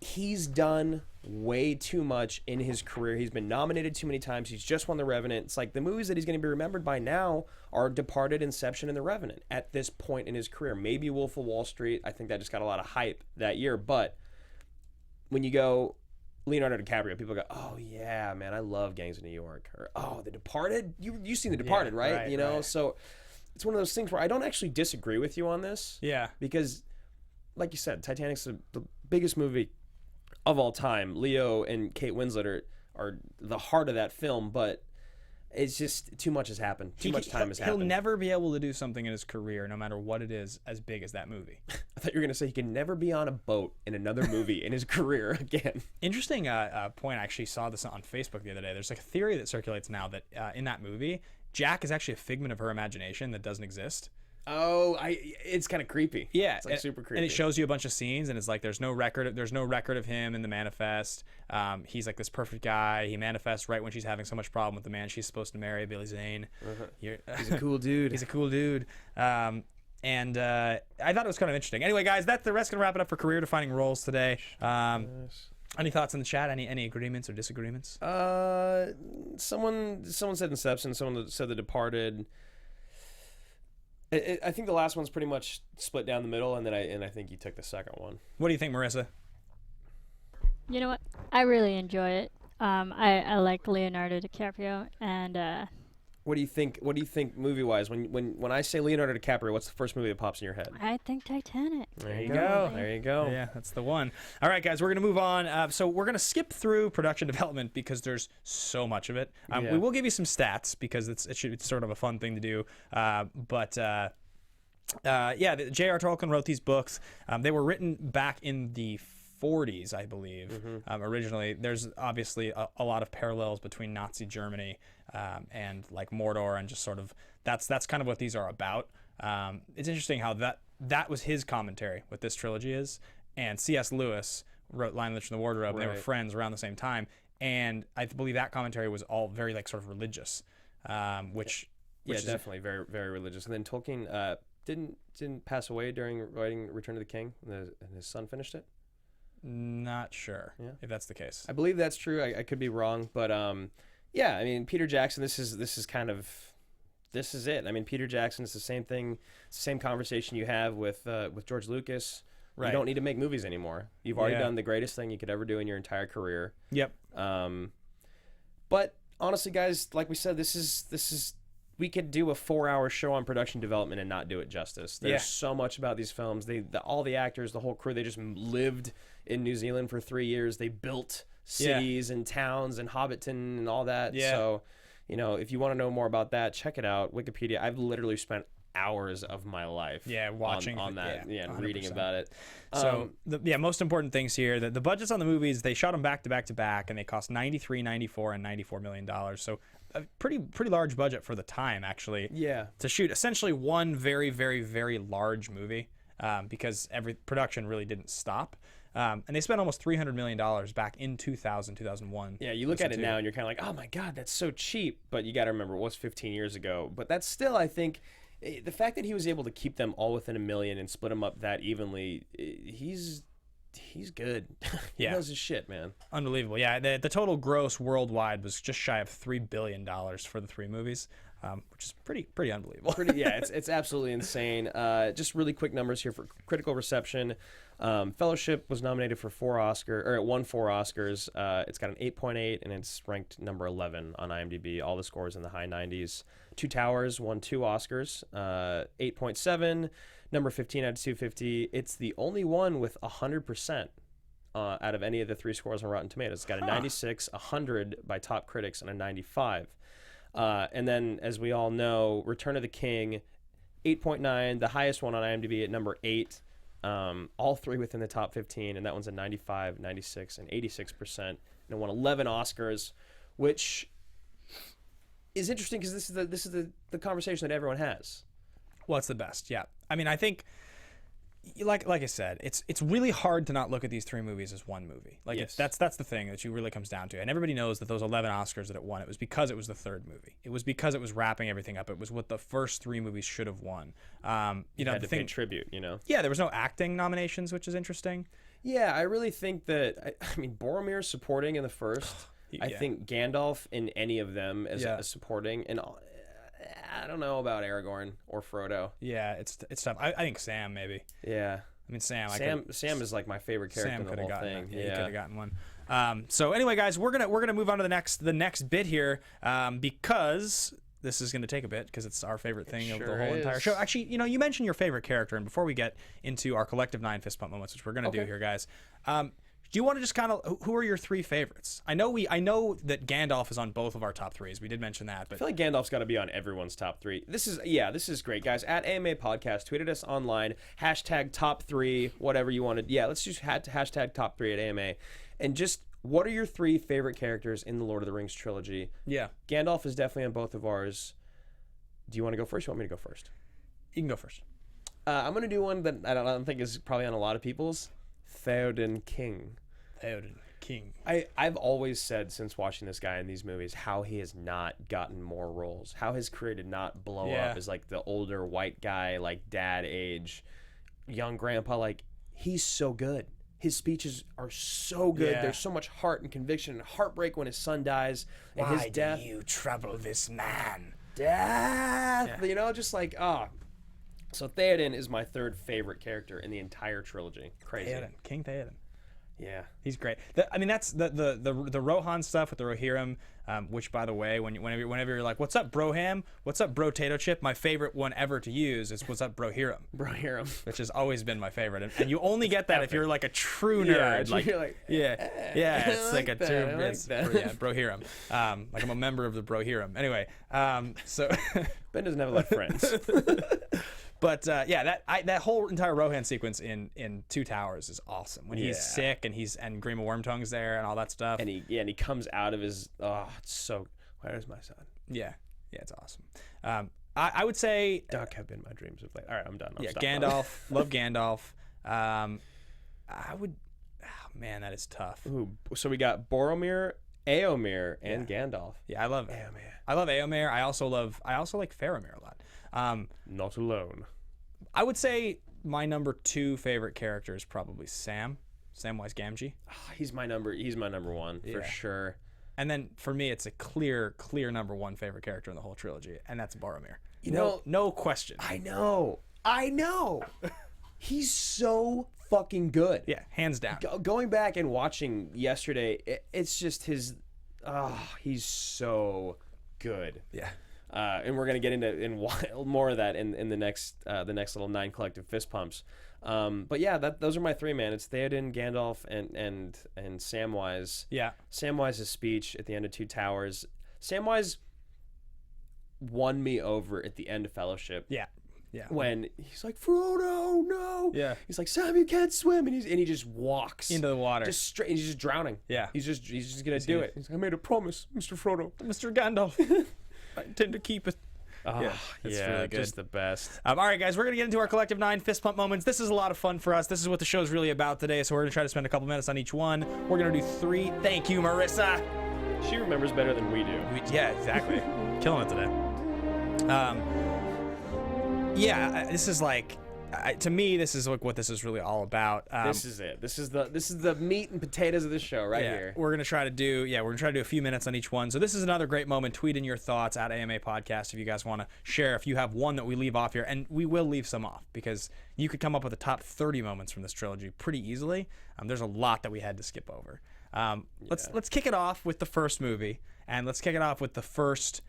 He's done way too much in his career. He's been nominated too many times. He's just won The Revenant. It's like the movies that he's going to be remembered by now are Departed, Inception, and The Revenant at this point in his career. Maybe Wolf of Wall Street. I think that just got a lot of hype that year. But when you go Leonardo DiCaprio, people go, "Oh yeah, man, I love Gangs of New York," or "Oh, The Departed." You've seen The Departed, right? You know, so it's one of those things where I don't actually disagree with you on this. Yeah, because, like you said, Titanic's the biggest movie of all time. Leo and Kate Winslet are the heart of that film, but it's just too much has happened. Too much time has happened. He'll never be able to do something in his career, no matter what it is, as big as that movie. I thought you were going to say he can never be on a boat in another movie in his career again. Interesting point. I actually saw this on Facebook the other day. There's like a theory that circulates now that in that movie, Jack is actually a figment of her imagination that doesn't exist. Oh, it's kind of creepy. Yeah, it's like super creepy. And it shows you a bunch of scenes, and it's like there's no record of him in the manifest. He's like this perfect guy. He manifests right when she's having so much problem with the man she's supposed to marry, Billy Zane. He's a cool dude. He's a cool dude. And I thought it was kind of interesting. Anyway, guys, the rest gonna wrap it up for career defining roles today. Any thoughts in the chat? Any agreements or disagreements? Someone said Inception. Someone said The Departed. I think the last one's pretty much split down the middle, and I think you took the second one. What do you think, Marissa? You know what? I really enjoy it. I like Leonardo DiCaprio, and What do you think? What do you think movie-wise? When I say Leonardo DiCaprio, what's the first movie that pops in your head? I think Titanic. There you go. There you go. Yeah, that's the one. All right, guys, we're going to move on. So we're going to skip through production development because there's so much of it. We will give you some stats because it's sort of a fun thing to do. J.R. Tolkien wrote these books. They were written back in the 40s, I believe. Originally, there's obviously a lot of parallels between Nazi Germany and like Mordor, and just sort of that's kind of what these are about. It's interesting how that was his commentary, what this trilogy is, and C.S. Lewis wrote Lion, the Witch, and the Wardrobe. They were friends around the same time, and I believe that commentary was all very like sort of religious, which is definitely very, very religious. And then Tolkien didn't pass away during writing Return of the King, and his son finished it. Not sure if that's the case. I believe that's true. I could be wrong, but yeah. I mean, Peter Jackson. This is it. I mean, Peter Jackson is the same thing. It's the same conversation you have with George Lucas. Right. You don't need to make movies anymore. You've already done the greatest thing you could ever do in your entire career. Yep. But honestly, guys, like we said, this is. We could do a 4-hour show on production development and not do it justice. There's so much about these films. All the actors, the whole crew, they just lived in New Zealand for 3 years. They built cities and towns and Hobbiton and all that. Yeah. So, if you want to know more about that, check it out. Wikipedia. I've literally spent hours of my life watching on that and reading about it. So most important things here, the budgets on the movies, they shot them back to back to back, and they cost $93, $94, and $94 million. So a pretty large budget for the time, actually. Yeah. To shoot essentially one very, very, very large movie, because every production really didn't stop. And they spent almost $300 million back in 2000, 2001. Yeah, you look at it now and you're kind of like, oh my God, that's so cheap. But you got to remember, it was 15 years ago. But that's still, I think, the fact that he was able to keep them all within $1 million and split them up that evenly, he's good. He knows his shit, man. Unbelievable. Yeah, the total gross worldwide was just shy of $3 billion for the three movies. which is pretty unbelievable. Yeah, it's absolutely insane. Just really quick numbers here for critical reception. Fellowship was nominated for it won 4 Oscars. It's got an 8.8 and it's ranked number 11 on IMDb. All the scores in the high 90s. Two Towers won 2 Oscars, 8.7, number 15 out of 250. It's the only one with 100% out of any of the 3 scores on Rotten Tomatoes. It's got a 96, 100 by top critics, and a 95. And then, as we all know, Return of the King, 8.9, the highest one on IMDb at number 8. All 3 within the top 15, and that one's a 95, 96, and 86%. And it won 11 Oscars, which is interesting because this is the conversation that everyone has. Well, it's the best, yeah. I mean, I think, like I said, it's really hard to not look at these 3 movies as one movie. Like, yes. that's the thing that really comes down to. And everybody knows that those 11 Oscars that it won, it was because it was the 3rd movie. It was because it was wrapping everything up. It was what the first 3 movies should have won. You know, had to pay tribute, you know? Yeah, there was no acting nominations, which is interesting. Yeah, I really think that, I mean, Boromir's supporting in the first. I think Gandalf in any of them as a supporting, and I don't know about Aragorn or Frodo. Yeah, it's tough. I think Sam maybe. Yeah, I mean Sam. Sam is like my favorite character in the whole thing. Yeah, he could have gotten one. So anyway, guys, we're gonna move on to the next bit here because this is gonna take a bit because it's our favorite thing of the whole entire show. Actually, you know, you mentioned your favorite character, and before we get into our collective 9 fist pump moments, which we're gonna do here, guys. Do you want to just kind of, who are your 3 favorites? I know that Gandalf is on both of our top 3s. We did mention that, but I feel like Gandalf's got to be on everyone's top 3. This is great, guys. At AMA Podcast, tweeted us online, hashtag top 3, whatever you wanted. Yeah, let's just hashtag top 3 at AMA, and just what are your 3 favorite characters in the Lord of the Rings trilogy? Yeah, Gandalf is definitely on both of ours. Do you want to go first? Or you want me to go first? You can go first. I'm gonna do one that I don't think is probably on a lot of people's. Theoden King. I've always said since watching this guy in these movies how he has not gotten more roles, how his career did not blow up as like the older white guy, like dad age, young grandpa. Like, he's so good. His speeches are so good. There's so much heart and conviction and heartbreak when his son dies. And his death. Do you trouble this man? Death. You know, just like, So Theoden is my 3rd favorite character in the entire trilogy. Crazy. King Theoden. Yeah, he's great. I mean, that's the Rohan stuff with the Rohirrim, which, by the way, whenever you're like, "What's up, Broham? What's up, Brotato Chip?" My favorite one ever to use is "What's up, Brohirrim?" Brohirrim, which has always been my favorite, and you only get that if you're like a true nerd. It's like a true Brohirrim. Like I'm a member of the Brohirrim. Anyway, so Ben doesn't have a lot of friends. But that whole entire Rohan sequence in Two Towers is awesome. When he's sick and Grima Wormtongue's there and all that stuff. And he comes out of his it's so, where's my son? Yeah, it's awesome. I would say Duck have been my dreams of late. All right, I'm done. Gandalf. Love Gandalf. I would. Oh, man, that is tough. Ooh, so we got Boromir, Éomer, and Gandalf. Yeah, I love Éomer. I love Éomer. I also like Faramir a lot. Not alone. I would say my number 2 favorite character is probably Samwise Gamgee. He's my number 1 for sure. And then for me, it's a clear number 1 favorite character in the whole trilogy, and that's Boromir. No question. I know. He's so fucking good. Yeah, hands down. Going back and watching yesterday, it's just his. He's so good. Yeah. And we're gonna get into more of that in the next little 9 collective fist pumps. But yeah, those are my 3, man. It's Theoden, Gandalf, and Samwise. Yeah. Samwise's speech at the end of Two Towers. Samwise won me over at the end of Fellowship. Yeah. Yeah. When he's like, Frodo, no. Yeah. He's like, Sam, you can't swim, and he just walks into the water, just straight. He's just drowning. Yeah. He's just gonna do it. He's like, I made a promise, Mr. Frodo, Mr. Gandalf. I intend to keep it. It's really good. Just the best. All right, guys, we're going to get into our collective 9 fist pump moments. This is a lot of fun for us. This is what the show's really about today, so we're going to try to spend a couple minutes on each one. We're going to do 3. Thank you, Marissa. She remembers better than we do. Yeah, exactly. Killing it today. This is like, to me, this is like what this is really all about. This is it. This is the meat and potatoes of the show right here. We're gonna try to do a few minutes on each one. So this is another great moment. Tweet in your thoughts at AMA Podcast if you guys want to share. If you have one that we leave off here, and we will leave some off because you could come up with the top 30 moments from this trilogy pretty easily. There's a lot that we had to skip over. Let's kick it off with the first movie, and let's kick it off with the first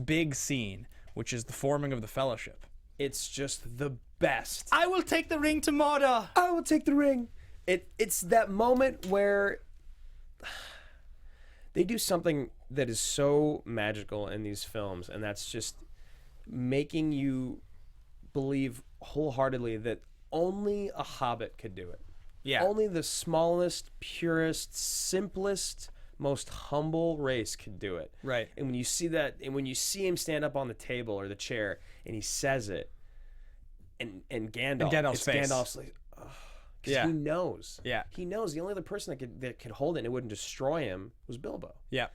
big scene, which is the forming of the Fellowship. It's just the best. I will take the ring to Mordor. I will take the ring. It's that moment where they do something that is so magical in these films, and that's just making you believe wholeheartedly that only a Hobbit could do it. Yeah. Only the smallest, purest, simplest, most humble race could do it. Right. And when you see that, and when you see him stand up on the table or the chair, and he says it, and Gandalf's face. Gandalf's like, because he knows. Yeah. He knows the only other person that could hold it and it wouldn't destroy him was Bilbo. Yeah.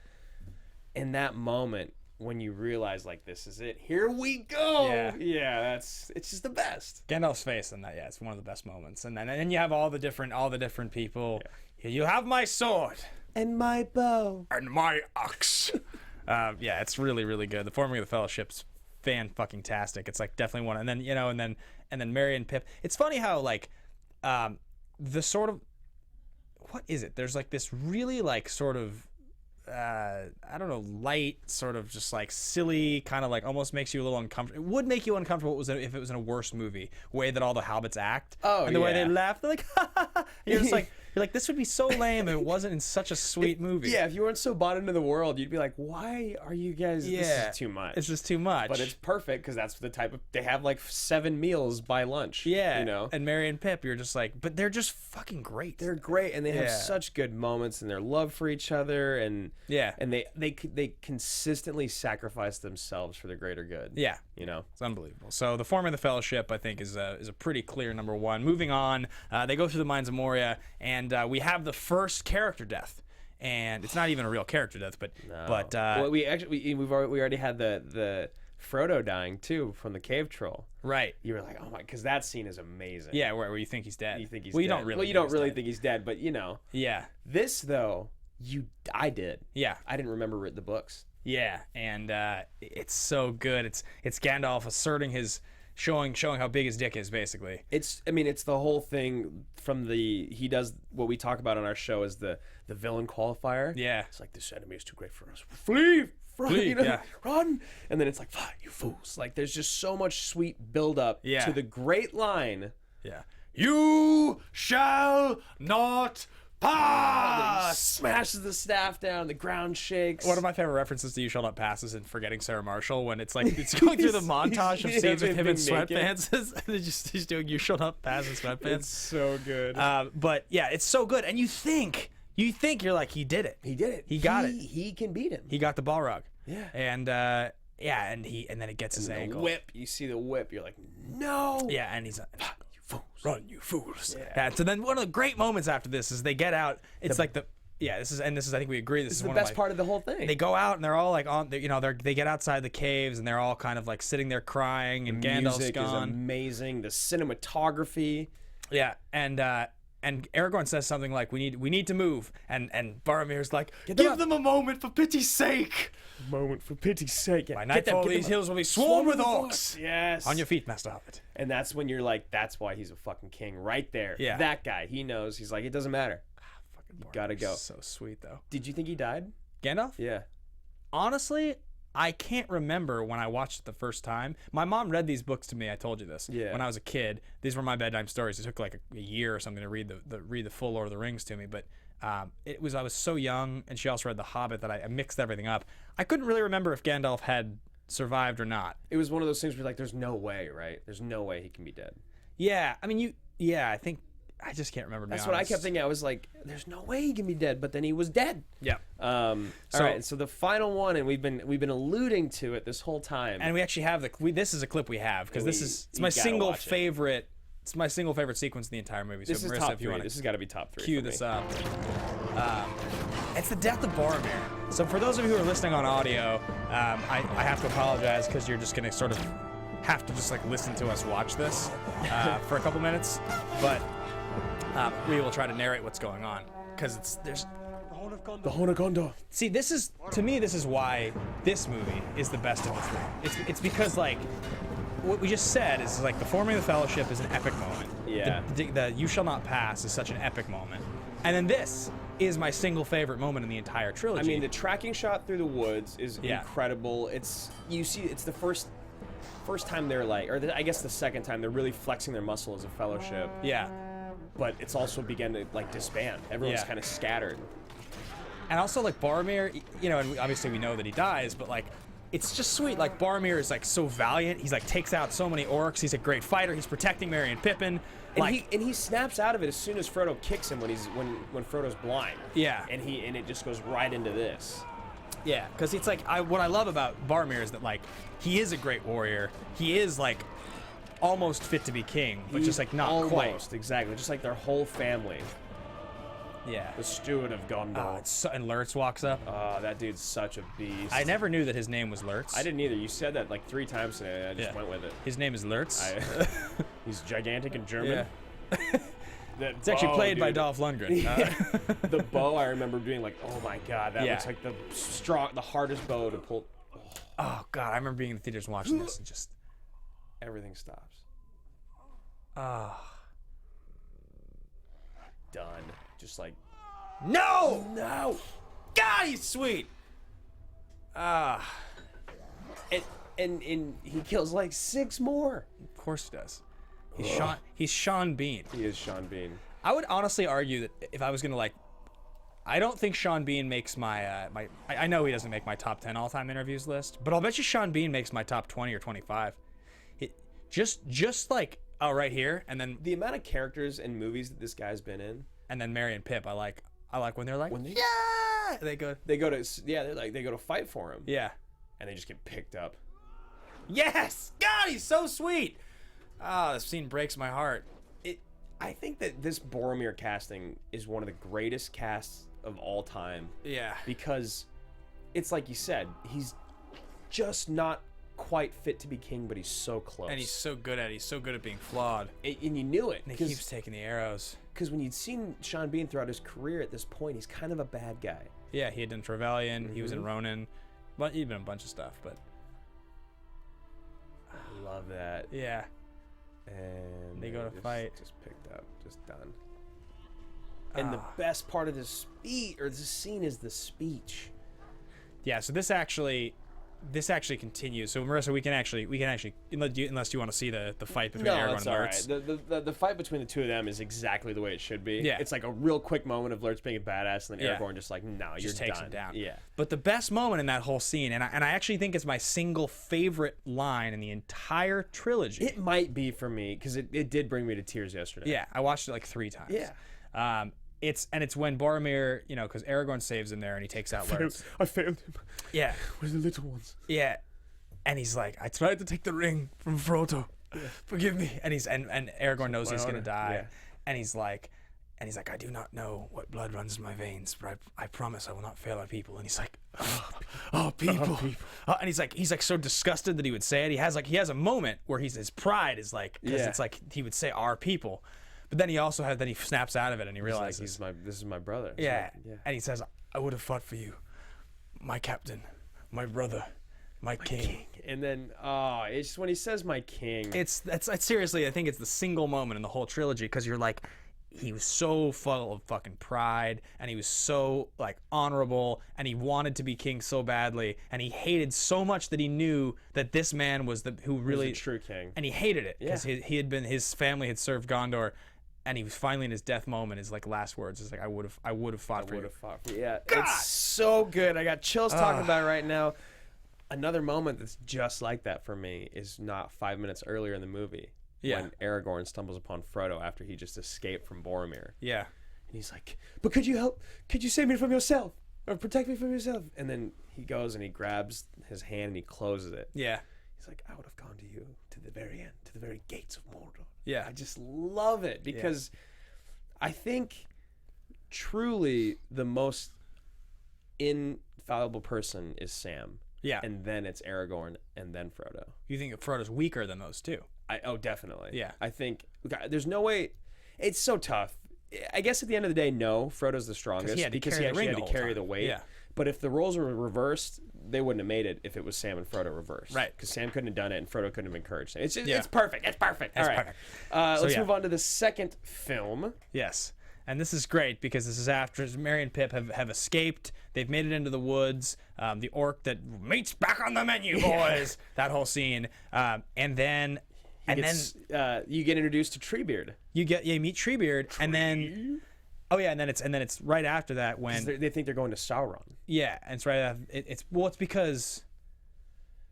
In that moment, when you realize like this is it, here we go. Yeah, it's just the best. Gandalf's face in that, it's one of the best moments. And then you have all the different people. Yeah. You have my sword and my bow and my axe. It's really, really good. The forming of the Fellowship's fan-fucking-tastic. It's like definitely one. And then and then Merry and Pip. It's funny how like the sort of, what is it? There's like this really like sort of I don't know, light, sort of just like silly, kind of like almost makes you a little uncomfortable. It would make you uncomfortable if it was in a worse movie, way that all the hobbits act. And the way they laugh, they're like, ha ha ha. You're like, this would be so lame if it wasn't in such a sweet movie. Yeah, if you weren't so bought into the world, you'd be like, why are you guys, this is too much. It's just too much. But it's perfect because that's the type of, they have like 7 meals by lunch. Yeah. You know? And Merry and Pip, you're just like, but they're just fucking great. They're great, and they have such good moments in their love for each other, and they consistently sacrifice themselves for the greater good. Yeah. You know? It's unbelievable. So the forming of the Fellowship, I think, is a pretty clear number one. Moving on, they go through the Mines of Moria, and we have the first character death. And it's not even a real character death, but well, we already had the Frodo dying too from the cave troll. Right. You were like, oh my, because that scene is amazing. Yeah, where you think he's dead. You think he's dead. You don't really think he's dead, but you know. Yeah. This though, I did. Yeah. I didn't remember the books. Yeah, and it's so good. It's Gandalf asserting his showing how big his dick is, basically. It's the whole thing from he does what we talk about on our show as the villain qualifier. Yeah. It's like, this enemy is too great for us. Flee, you know, yeah. Run. And then it's like, fly, you fools. Like, there's just so much sweet build-up to the great line. Yeah. You shall not pass! Smashes the staff down, the ground shakes. One of my favorite references to You Shall Not Pass is in Forgetting Sarah Marshall, when it's like it's going through the montage of scenes with him in sweatpants. And he's doing You Shall Not Pass in sweatpants. It's so good. But yeah, it's so good. And you think you're like, he did it. He did it. He got it. He can beat him. He got the Balrog. Yeah. And then it gets his ankle. Whip. You see the whip. You're like, no. Yeah, and he's Run, you fools. Yeah. So then one of the great moments after this is they get out. It's like this is I think we agree this is the one best of part of the whole thing. They go out and they're all like they get outside the caves and they're all kind of like sitting there crying, and Gandalf's music gone. is amazing. The cinematography. Yeah, and Aragorn says something like, we need to move, and Boromir's like, give them a moment for pity's sake. Moment for pity's sake. By nightfall these hills will be swarmed with orcs. Yes. On your feet, Master Hobbit. And that's when you're like, that's why he's a fucking king right there. Yeah. That guy, he knows. He's like, it doesn't matter. You gotta go. So sweet though. Did you think he died? Gandalf? Yeah. Honestly, I can't remember when I watched it the first time. My mom read these books to me. I told you this. Yeah. When I was a kid, these were my bedtime stories. It took like a year or something to read the full Lord of the Rings to me. But I was so young, and she also read The Hobbit, that I mixed everything up. I couldn't really remember if Gandalf had survived or not. It was one of those things where you're like, there's no way, right? There's no way he can be dead. Yeah. I mean, I think I just can't remember. That's what I kept thinking. I was like, there's no way he can be dead, but then he was dead. Yeah. All right. So the final one, and we've been alluding to it this whole time. And we actually have this is a clip we have, because it's my single favorite. It's my single favorite sequence in the entire movie. This so is Marissa, top if you 3. want to This has got to be top 3. Cue this up. It's the death of Boromir. So for those of you who are listening on audio, I have to apologize, because you're just going to sort of have to just like listen to us watch this for a couple minutes, but we will try to narrate what's going on because there's The Horn of Gondor. See, this is why this movie is the best of the three. It's because like what we just said is like the forming of the Fellowship is an epic moment. Yeah. The You Shall Not Pass is such an epic moment, and then this is my single favorite moment in the entire trilogy. I mean, the tracking shot through the woods is incredible. It's the first time they're like, or I guess the second time they're really flexing their muscle as a Fellowship. Yeah. But it's also begun to like disband. Everyone's kind of scattered. And also like Boromir, you know, and obviously we know that he dies, but like it's just sweet. Like Boromir is like so valiant. He's like takes out so many orcs. He's a great fighter. He's protecting Merry and Pippin. And he snaps out of it as soon as Frodo kicks him when Frodo's blind. Yeah. And it just goes right into this. Yeah, because it's like what I love about Boromir is that like he is a great warrior. He is like almost fit to be king, but just like not almost, quite. Exactly, just like their whole family. Yeah. The steward of Gondor. And Lurtz walks up. That dude's such a beast. I never knew that his name was Lurtz. I didn't either. You said that like 3 times today. I just went with it. His name is Lurtz. He's gigantic and German. Yeah. It's actually played by Dolph Lundgren. The bow, I remember being like, oh my god, that looks like the hardest bow to pull. Oh god, I remember being in the theaters watching this and just everything stops. Done. Just like no. God, he's sweet. And he kills like 6 more. Of course he does. He's Sean Bean. He is Sean Bean. I would honestly argue that if I was gonna like, I don't think Sean Bean makes my I know he doesn't make my top 10 all-time interviews list, but I'll bet you Sean Bean makes my top 20 or 25. Just like right here, and then the amount of characters and movies that this guy's been in, and then Merry and Pip. I like when they're like they go to fight for him. Yeah, and they just get picked up. Yes, God, he's so sweet. The scene breaks my heart. I think that this Boromir casting is one of the greatest casts of all time. Yeah. Because it's like you said, he's just not quite fit to be king, but he's so close. And he's so good at it. He's so good at being flawed. And you knew it. And he keeps taking the arrows. Because when you'd seen Sean Bean throughout his career at this point, he's kind of a bad guy. Yeah, he had done Trevelyan. He was in Ronin. But he'd been a bunch of stuff, but... I love that. Yeah. And they go to fight. Just picked up, just done. And the best part of this scene is the speech. Yeah, so this actually continues. So Marissa, we can actually unless you want to see the fight between Aragorn and Lurtz. Right. The fight between the two of them is exactly the way it should be. Yeah. It's like a real quick moment of Lurtz being a badass, and then Aragorn just like, no, you're takes done. him down. Yeah. But the best moment in that whole scene, and I actually think it's my single favorite line in the entire trilogy. It might be for me because it did bring me to tears yesterday. Yeah, I watched it like 3 times. Yeah. It's when Boromir, because Aragorn saves him there and he takes out Lurtz. I failed him. Yeah. With the little ones. Yeah. And he's like, I tried to take the ring from Frodo. Yeah. Forgive me. And Aragorn knows he's gonna die. Yeah. And he's like, I do not know what blood runs in my veins, but I promise I will not fail our people. And he's like, people. And he's like so disgusted that he would say it. He has a moment where his pride is like, because it's like he would say our people. But then he snaps out of it and he realizes this is my brother. Yeah. And he says, I would have fought for you, my captain, my brother, my king. And then it's just when he says my king. It's seriously, I think it's the single moment in the whole trilogy, because you're like, he was so full of fucking pride, and he was so like honorable, and he wanted to be king so badly, and he hated so much that he knew that this man was who really was the true king, and he hated it because his family had served Gondor. And he was finally in his death moment. His like last words is like, "I would have fought for you." Yeah, God! It's so good. I got chills talking about it right now. Another moment that's just like that for me is not 5 minutes earlier in the movie. Yeah. When Aragorn stumbles upon Frodo after he just escaped from Boromir. Yeah. And he's like, "But could you help? Could you save me from yourself, or protect me from yourself?" And then he goes and he grabs his hand and he closes it. Yeah. He's like, "I would have gone to you to the very end, to the very gates of Mordor." Yeah. I just love it because I think truly the most infallible person is Sam. Yeah. And then it's Aragorn. and then Frodo. You think Frodo's weaker than those two? Definitely. Yeah. I think there's no way. It's so tough. I guess at the end of the day, no, Frodo's the strongest because he he actually had had to to carry carry the the weight. Yeah. But if the roles were reversed, they wouldn't have made it if it was Sam and Frodo reversed. Right. Because Sam couldn't have done it and Frodo couldn't have encouraged him. It's just, Yeah. it's perfect. It's perfect. All right. perfect. Let's yeah. move on to the second film. Yes. And this is great because this is after Merry and Pip have escaped. They've made it into the woods. The orc that meat's back on the menu, boys. That whole scene. And then You get introduced to Treebeard. you meet Treebeard, and then and then it's right after that when They think they're going to Sauron. and it's right after, it's because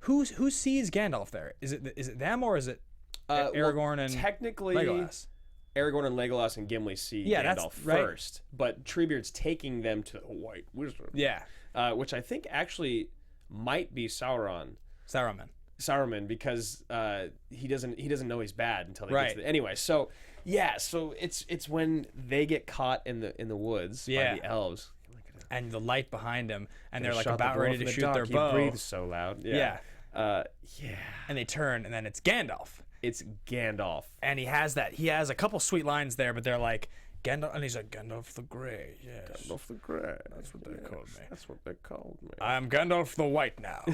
who sees Gandalf there? Is it them or is it Aragorn and technically Legolas? Aragorn and Legolas and Gimli see that's Gandalf right. first, but Treebeard's taking them to the White Wizard. Yeah, Which I think actually might be Saruman because he doesn't know he's bad until they get to anyway. So it's when they get caught in the woods by the elves. and the light behind him, and they're like Shot the about bow ready from to the shoot dock. their He bow. breathes so loud. Yeah. And they turn, and then it's Gandalf. It's Gandalf. And he has a couple sweet lines there, but they're like Gandalf, and he's like Gandalf the Grey. Yes, Gandalf the Grey. that's what they called me. That's what they called me. I am Gandalf the White now,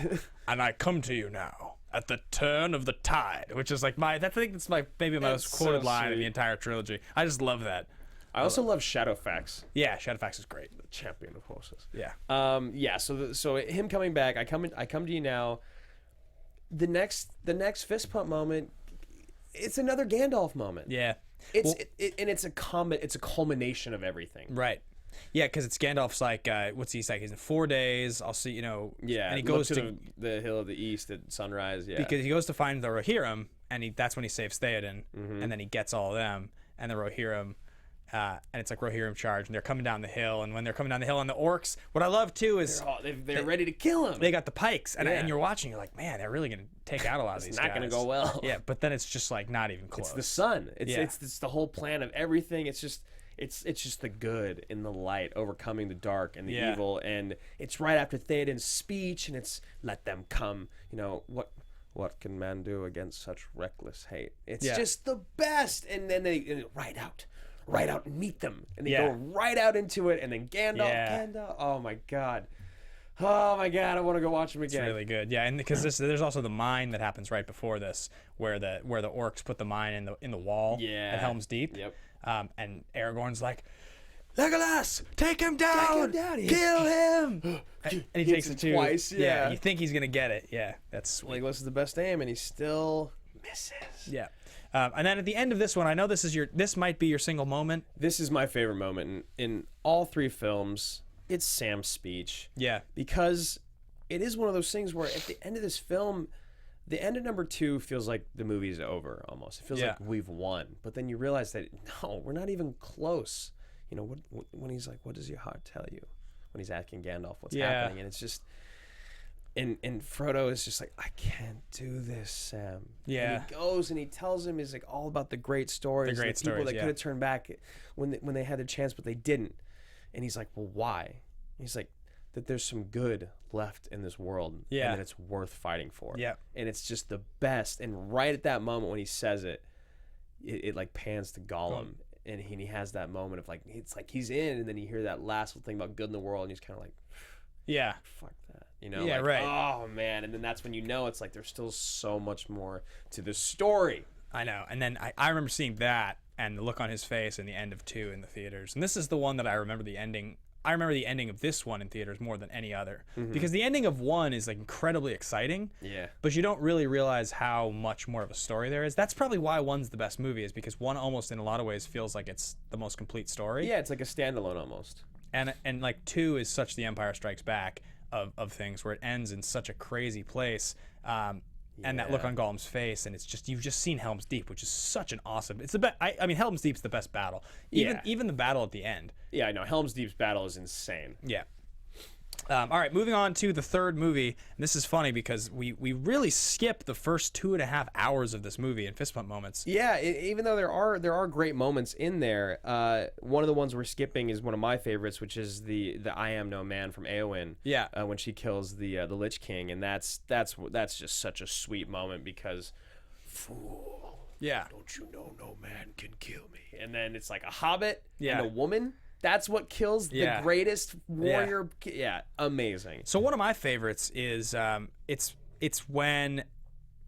and I come to you now at the turn of the tide, which is like I think that's maybe my most quoted line in the entire trilogy. I just love that. I also love Shadowfax, Yeah, Shadowfax is great. the champion of horses. Yeah. So him coming back, I come to you now. The next fist pump moment, it's another Gandalf moment. Yeah. It's a culmination of everything. Right. Yeah, because it's Gandalf's like, what's he say? He's in 4 days. I'll see, Yeah, And he look goes to the hill of the east at sunrise. Yeah, because he goes to find the Rohirrim, and that's when he saves Theoden, and then he gets all of them, and the Rohirrim, and it's like Rohirrim charge, and they're coming down the hill, and when they're coming down the hill, and the orcs, what I love too is they're ready to kill him. they got the pikes, and you're watching, you're like, man, they're really gonna take out a lot of these guys. It's not gonna go well. Yeah, but then it's just like not even close. It's the sun. Yeah. It's the whole plan of everything. It's just the good in the light overcoming the dark and the evil, and it's right after Theoden's speech, and it's let them come. What can man do against such reckless hate? It's just the best. And then they ride out and meet them, and they go right out into it, and then Gandalf. Oh my god, I want to go watch them again. It's really good. Yeah, and because there's also the mine that happens right before this, where the orcs put the mine in the wall at Helm's Deep. Yep. And Aragorn's like, Legolas, take him down, kill him, and he takes it twice. Yeah, and you think he's gonna get it. Yeah, that's sweet. Legolas is the best aim, and he still misses. Yeah. And then at the end of this one, I know this might be your single moment. This is my favorite moment in all three films. It's Sam's speech. Yeah. Because it is one of those things where at the end of this film, the end of number 2 feels like the movie's over almost. It feels like we've won. But then you realize that, no, we're not even close. When he's like, what does your heart tell you? When he's asking Gandalf what's happening. And it's just... And Frodo is just like, I can't do this, Sam. Yeah. And he goes and he tells him, he's like all about the great stories. The great people stories, that could have turned back when they had their chance, but they didn't. And he's like, well, why? He's like, that there's some good left in this world. Yeah. And that it's worth fighting for. Yeah. And it's just the best. And right at that moment when he says it, it like pans to Gollum. And he has that moment of like, it's like he's in, and then you hear that last little thing about good in the world, and he's kind of like, yeah, fuck that. Yeah, like, right. Oh man, and then that's when it's like there's still so much more to the story. I know. And then I remember seeing that and the look on his face in the end of 2 in the theaters. And this is the one that I remember the ending. I remember the ending of this one in theaters more than any other, because the ending of 1 is like incredibly exciting. Yeah. But you don't really realize how much more of a story there is. That's probably why 1's the best movie, is because 1 almost in a lot of ways feels like it's the most complete story. Yeah, it's like a standalone almost. And like 2 is such the Empire Strikes Back of things, where it ends in such a crazy place. And that look on Gollum's face, and it's just, you've just seen Helm's Deep, which is such an awesome. It's the best. I mean, Helm's Deep's the best battle. Even the battle at the end. Yeah, I know. Helm's Deep's battle is insane. Yeah. All right, moving on to the third movie. And this is funny because we really skip the first 2.5 hours of this movie in fist bump moments. Yeah, even though there are great moments in there, one of the ones we're skipping is one of my favorites, which is the I Am No Man from Eowyn. Yeah. When she kills the Lich King, and that's just such a sweet moment because, fool, Yeah. don't you know no man can kill me? And then it's like a hobbit Yeah. and a woman. That's what kills the Yeah. greatest warrior. Yeah, amazing. So one of my favorites is it's when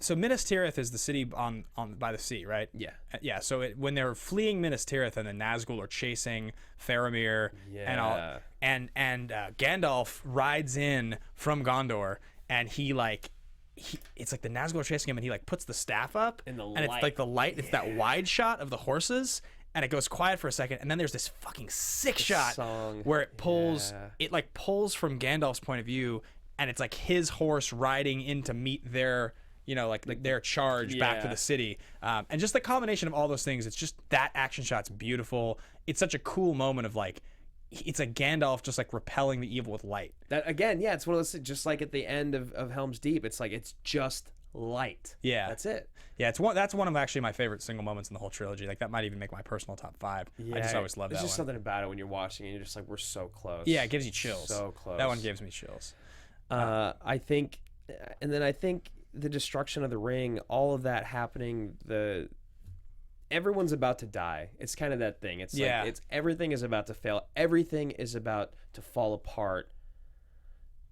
Minas Tirith is the city on by the sea, right? Yeah. Yeah. So when they're fleeing Minas Tirith and the Nazgul are chasing Faramir and all, Yeah. and Gandalf rides in from Gondor and it's like the Nazgul are chasing him and he like puts the staff up And the it's light. like the light. It's that wide shot of the horses. And it goes quiet for a second, and then there's this fucking sick shot song. where it pulls. Yeah. It like pulls from Gandalf's point of view, and it's like his horse riding in to meet their, like their charge back to Yeah. the city. And just the combination of all those things, it's just that action shot's beautiful. It's such a cool moment of like, it's like Gandalf just like repelling the evil with light. That again, yeah, it's one of those, just like at the end of Helm's Deep. It's like it's just light. Yeah, That's it. Yeah, that's one of actually my favorite single moments in the whole trilogy. Like that might even make my personal top 5. I just always love that There's one. just something about it when you're watching and you're just like, we're so close. Yeah, it gives you chills. So close. That one gives me chills. I think the destruction of the ring, all of that happening, everyone's about to die. It's kind of that thing. It's Yeah. like everything is about to fail. Everything is about to fall apart.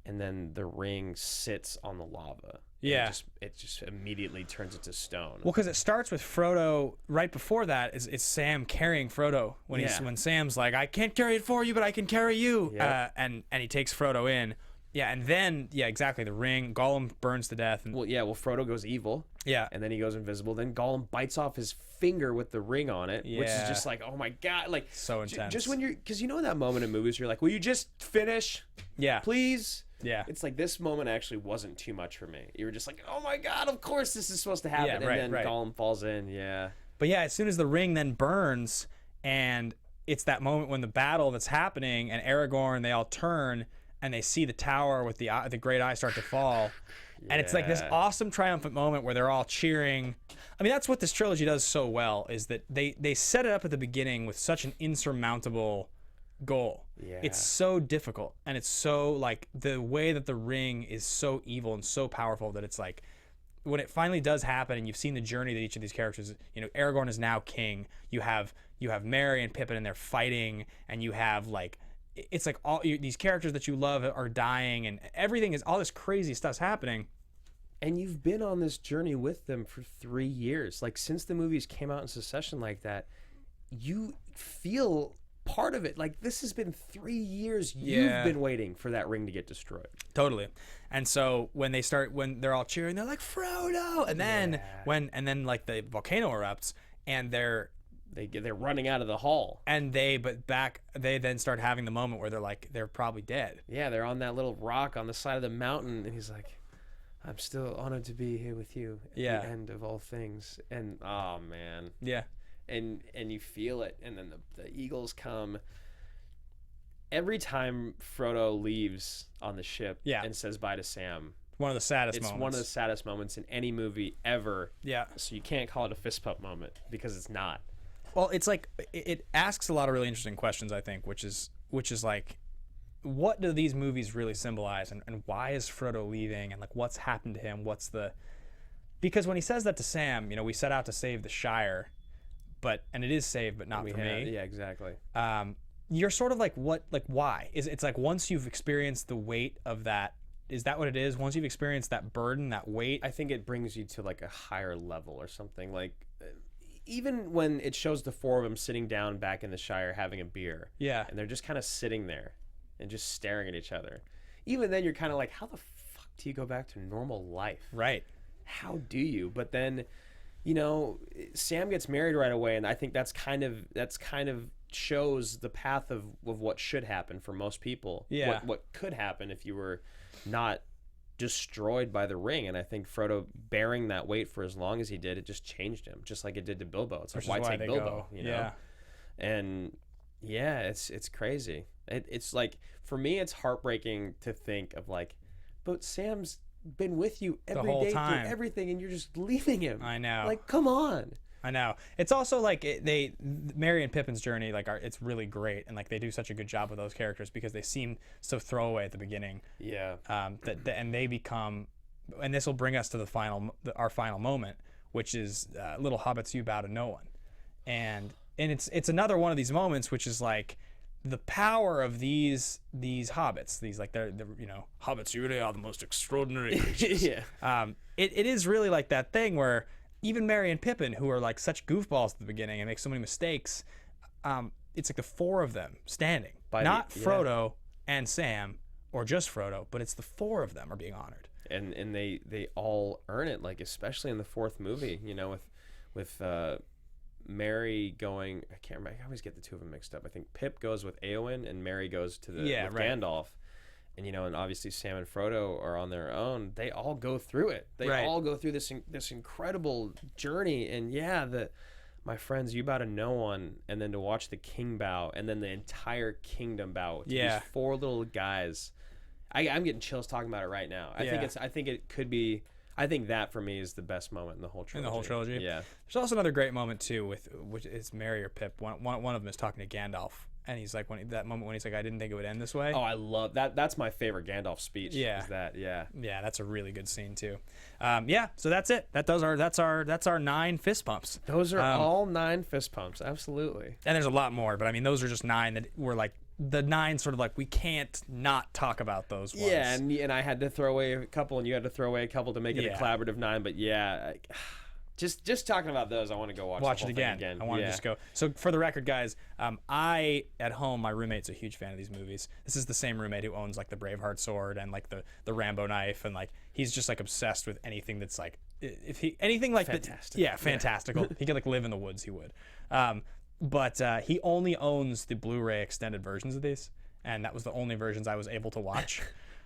And then the ring sits on the lava. Yeah. It just immediately turns it to stone. Well, because it starts with Frodo. Right before that is Sam carrying Frodo when when Sam's like, "I can't carry it for you, but I can carry you," Yeah. and he takes Frodo in. Yeah, and then exactly, the ring. Gollum burns to death. And, Frodo goes evil. yeah, And then he goes invisible. Then Gollum bites off his finger with the ring on it, which is Yeah. just like, oh my god, like So intense. Just when because you know that moment in movies, you're like, will you just finish, yeah, please? yeah, It's like this moment actually wasn't too much for me. You were just like, oh my god, of course this is supposed to happen. Yeah, right, and then right. Gollum falls in. Yeah. But yeah, as soon as the ring then burns, and it's that moment when the battle that's happening, and Aragorn, they all turn and they see the tower with the great eye start to fall. And it's like this Yeah. awesome triumphant moment where they're all cheering. I mean, that's what this trilogy does so well, is that they set it up at the beginning with such an insurmountable goal. Yeah. It's so difficult, and it's so like the way that the ring is so evil and so powerful that it's like when it finally does happen and you've seen the journey that each of these characters, Aragorn is now king. You have Merry and Pippin and they're fighting, and you have like it's like these characters that you love are dying, and everything is all this crazy stuff's happening. And you've been on this journey with them for 3 years. Like since the movies came out in succession like that, you feel part of it. Like this has been 3 years. Yeah. You've been waiting for that ring to get destroyed. Totally. And so when they're all cheering, they're like Frodo, and then like the volcano erupts, and they're running out of the hall. And they then start having the moment where they're probably dead. Yeah, they're on that little rock on the side of the mountain, and he's like, I'm still honored to be here with you at Yeah. the end of all things. And oh man. Yeah. And you feel it, and then the eagles come. Every time Frodo leaves on the ship and says bye to Sam, One of the saddest moments. it's one of the saddest moments in any movie ever. Yeah. So you can't call it a fist pump moment because it's not. Well, it's like it asks a lot of really interesting questions, I think, which is like, what do these movies really symbolize, and why is Frodo leaving, and like what's happened to him? Because when he says that to Sam, we set out to save the Shire, and it is saved, but not for me. Yeah, exactly. You're sort of like, what, like why? It's like once you've experienced the weight of that, is that what it is? Once you've experienced that burden, that weight? I think it brings you to like a higher level or something. Like even when it shows the four of them sitting down back in the Shire having a beer. Yeah. And they're just kind of sitting there and just staring at each other. Even then you're kind of like, how the fuck do you go back to normal life? Right. How do you? But then, Sam gets married right away, and I think that's kind of shows the path of what should happen for most people. Yeah. What could happen if you were not destroyed by the ring. And I think Frodo bearing that weight for as long as he did, it just changed him, just like it did to Bilbo. It's like, why take Bilbo? Yeah. And yeah, it's crazy. It's like, for me, it's heartbreaking to think of like, but Sam's been with you every whole day time. through everything, and you're just leaving him. I know. Like, come on. I know. It's also like Merry and Pippin's journey, like it's really great, and like they do such a good job with those characters because they seem so throwaway at the beginning. Yeah. And they become, and this will bring us to our final moment, which is little hobbits, you bow to no one, and it's another one of these moments which is like the power of these hobbits, these like they're hobbits really are the most extraordinary creatures. Yeah. It is really like that thing where even Merry and Pippin, who are like such goofballs at the beginning and make so many mistakes, it's like the four of them standing, not Frodo and Sam or just Frodo, but it's the four of them are being honored. And they all earn it, like especially in the fourth movie, with Merry going, I can't remember, I always get the two of them mixed up. I think Pip goes with Éowyn and Merry goes to Gandalf. And and obviously Sam and Frodo are on their own. They all go through it. They all go through this incredible journey. And my friends, you bow to no one, and then to watch the king bow, and then the entire kingdom bow to these four little guys. I'm getting chills talking about it right now. I think it could be. I think that for me is the best moment in the whole trilogy. Yeah. There's also another great moment too which is Merry or Pip. One of them is talking to Gandalf. And he's like, that moment when he's like, I didn't think it would end this way. Oh, I love that. That's my favorite Gandalf speech. Yeah. Is that, yeah. Yeah, that's a really good scene too. So that's it. That's our 9 fist pumps. Those are all 9 fist pumps. Absolutely. And there's a lot more, but I mean, those are just 9 that were like the 9 sort of like, we can't not talk about those ones. Yeah, and I had to throw away a couple, and you had to throw away a couple to make it a collaborative 9. But yeah. Just talking about those, I want to go watch it again. I want to just go. So for the record, guys, I at home, my roommate's a huge fan of these movies. This is the same roommate who owns like the Braveheart sword and like the Rambo knife, and like he's just like obsessed with anything that's like anything like fantastic. Fantastical. He could like live in the woods. He would. But he only owns the Blu-ray extended versions of these, and that was the only versions I was able to watch.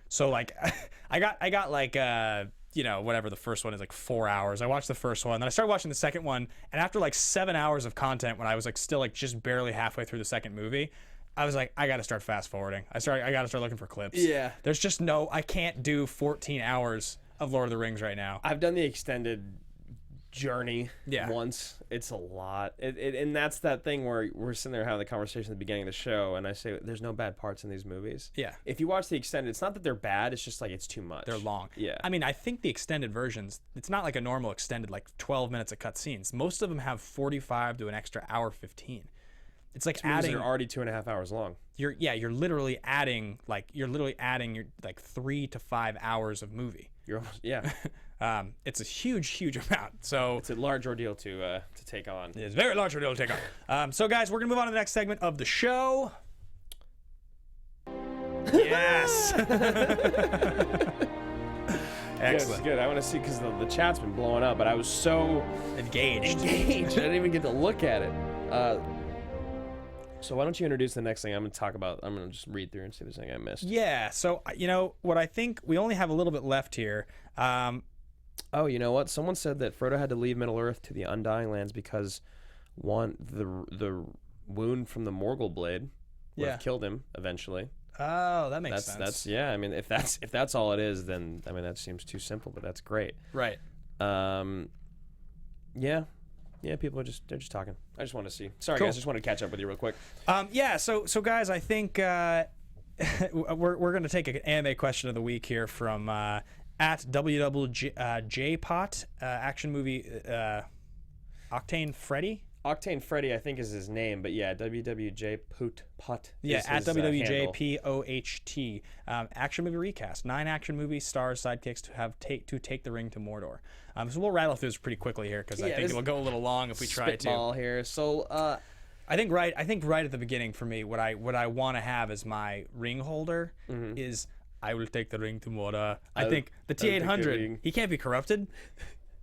So like, I got like whatever the first one is, like 4 hours. I watched the first one, then I started watching the second one, and after like 7 hours of content, when I was like still like just barely halfway through the second movie, I was like, I got to start fast forwarding. I got to start looking for clips. Yeah. There's just I can't do 14 hours of Lord of the Rings right now. I've done the extended journey once. It's a lot. And that's that thing where we're sitting there having the conversation at the beginning of the show, and I say there's no bad parts in these movies. Yeah. If you watch the extended, it's not that they're bad, it's just like it's too much. They're long. Yeah. I mean, I think the extended versions, it's not like a normal extended like 12 minutes of cutscenes. Most of them have 45 to an extra hour 15. It's like they're already 2.5 hours long. You're literally adding your like 3 to 5 hours of movie. You're almost, it's a huge amount. So it's a large ordeal to take on. It's a very large ordeal to take on. So guys, we're gonna move on to the next segment of the show. Yes. Excellent. Good. I want to see, because the chat's been blowing up, but I was so engaged. I didn't even get to look at it. So why don't you introduce the next thing I'm going to talk about? I'm going to just read through and see if there's anything I missed. Yeah. So, what I think, we only have a little bit left here. Oh, you know what? Someone said that Frodo had to leave Middle-earth to the Undying Lands because the wound from the Morgul blade would have killed him eventually. Oh, that makes sense. That's I mean, if that's all it is, then I mean that seems too simple, but that's great. Right. Yeah, people are just talking. I just want to see. Sorry, cool. Guys, just wanted to catch up with you real quick. So guys, I think we're going to take an anime question of the week here from at WWJPot, action movie Octane Freddy. Octane Freddy, I think, is his name, but yeah, WWJ Pot. Yeah, at WWJPOHT. Action movie recast. 9 action movie stars sidekicks to take the ring to Mordor. So we'll rattle through this pretty quickly here because I think it'll go a little long if we try to. Spitball here. So I think right at the beginning for me, what I want to have as my ring holder is I will take the ring to Mordor. I think the T-800, he can't be corrupted.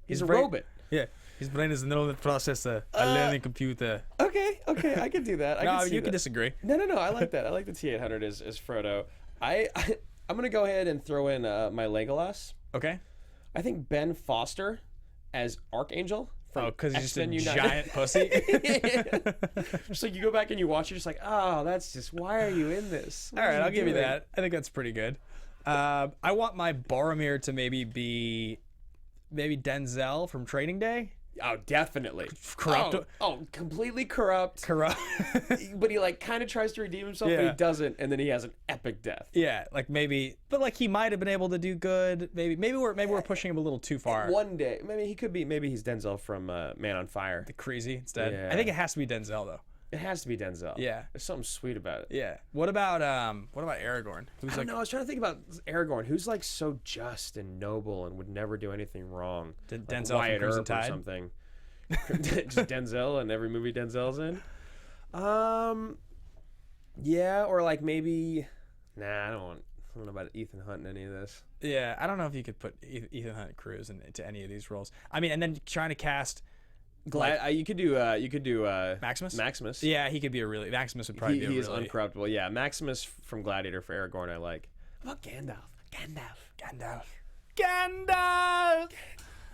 He's a robot. Yeah. His brain is a neural processor, a learning computer. Okay, I can do that. You can disagree. No, I like that. I like the T-800 as Frodo. I'm gonna go ahead and throw in my Legolas. Okay. I think Ben Foster as Archangel from because he's just a X-Men United. giant pussy. Just like you go back and you watch, you're just like, oh, that's just, why are you in this? All right, I'll give you that. I think that's pretty good. I want my Boromir to maybe be Denzel from Training Day. Oh, definitely. Corrupt. Oh, completely corrupt. But he like kind of tries to redeem himself, but he doesn't, and then he has an epic death. Yeah, like maybe, but like he might have been able to do good. Maybe we're pushing him a little too far. One day, maybe he's Denzel from Man on Fire. The Crazy instead. Yeah. I think it has to be Denzel though. It has to be Denzel. Yeah. There's something sweet about it. Yeah. What about Aragorn? Who's I don't know. I was trying to think about Aragorn, who's like so just and noble and would never do anything wrong. Like Denzel Wyatt from Crimson Earp Tide? or something. Just Denzel in every movie Denzel's in. Yeah, or like maybe. Nah, I don't know about Ethan Hunt in any of this. Yeah, I don't know if you could put Ethan Hunt Cruz into any of these roles. I mean, and then trying to cast. You could do Maximus. Maximus. Yeah, he could be Maximus would probably be He a is really uncorruptible. Yeah, Maximus from Gladiator for Aragorn I like. How about Gandalf?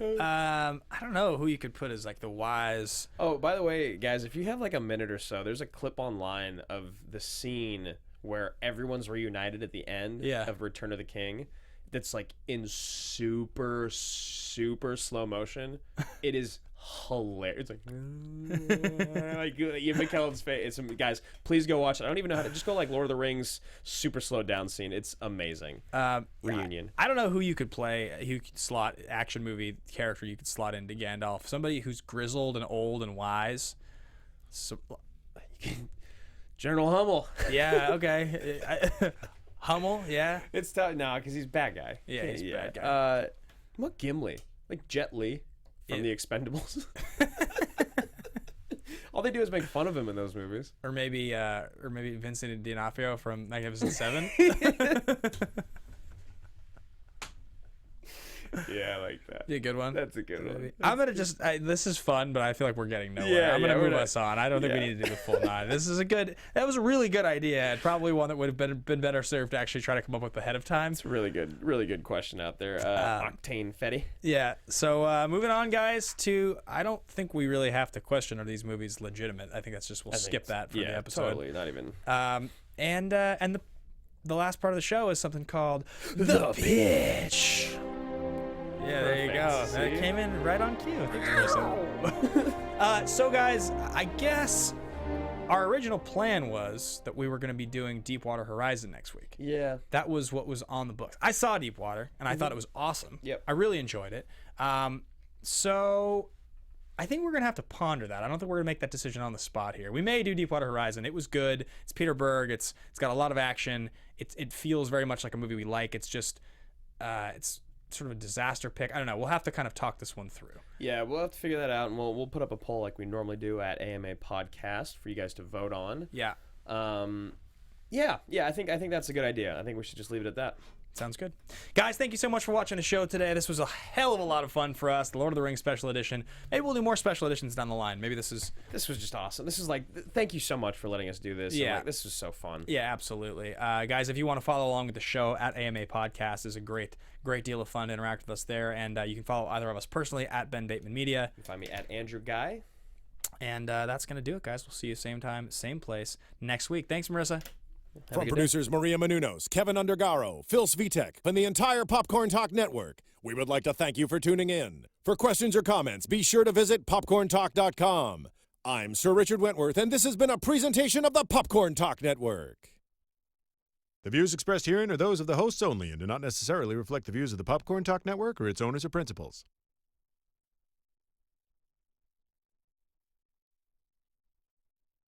I don't know who you could put as like the wise. Oh, by the way, guys, if you have like a minute or so, there's a clip online of the scene where everyone's reunited at the end of Return of the King. That's like in super slow motion. It is hilarious. It's like Ian McKellen's face. Guys, please go watch it. I don't even know how to. Just go like Lord of the Rings, super slowed down scene. It's amazing. Reunion. I don't know who you could play. Who could slot action movie character you could slot into Gandalf. Somebody who's grizzled and old and wise. So, General Hummel. Yeah. Okay. Hummel. Yeah. It's tough. No, because he's a bad guy. Yeah, he's a bad guy. What Gimli? Like Jet Li from The Expendables. All they do is make fun of him in those movies. Or maybe Vincent D'Onofrio from Magnificent Seven. Yeah, I like that. Yeah, good one. That's a good one. I'm gonna this is fun, but I feel like we're getting nowhere. I'm gonna move us on. I don't think we need to do the full 9. That was a really good idea, and probably one that would have been better served to actually try to come up with ahead of time. It's a really good question out there. Octane Fetty. Yeah. So moving on, guys. I don't think we really have to question, are these movies legitimate? I think that's just we'll skip that for the episode. Totally, not even. And the last part of the show is something called the pitch. Yeah, there you go. See? That came in right on cue. Thanks, Marissa. So, guys, I guess our original plan was that we were going to be doing Deepwater Horizon next week. Yeah. That was what was on the books. I saw Deepwater, and I thought it was awesome. Yep. I really enjoyed it. So I think we're going to have to ponder that. I don't think we're going to make that decision on the spot here. We may do Deepwater Horizon. It was good. It's Peter Berg. It's got a lot of action. It feels very much like a movie we like. It's just it's sort of a disaster pick. I don't know. We'll have to kind of talk this one through. Yeah, we'll have to figure that out, and we'll put up a poll like we normally do at AMA Podcast for you guys to vote on. Yeah. Yeah. I think that's a good idea. I think we should just leave it at that. Sounds good. Guys, thank you so much for watching the show today. This was a hell of a lot of fun for us. The Lord of the Rings special edition. Maybe we'll do more special editions down the line. Maybe this was just awesome. This is like, thank you so much for letting us do this. Yeah. This was so fun. Yeah, absolutely. Guys, if you want to follow along with the show at AMA Podcast, is a great deal of fun to interact with us there. And you can follow either of us personally at Ben Bateman Media. You can find me at Andrew Ghai. And that's going to do it, guys. We'll see you same time, same place next week. Thanks, Marissa. From producers Maria Menounos, Kevin Undergaro, Phil Svitek, and the entire Popcorn Talk Network, we would like to thank you for tuning in. For questions or comments, be sure to visit popcorntalk.com. I'm Sir Richard Wentworth, and this has been a presentation of the Popcorn Talk Network. The views expressed herein are those of the hosts only and do not necessarily reflect the views of the Popcorn Talk Network or its owners or principals.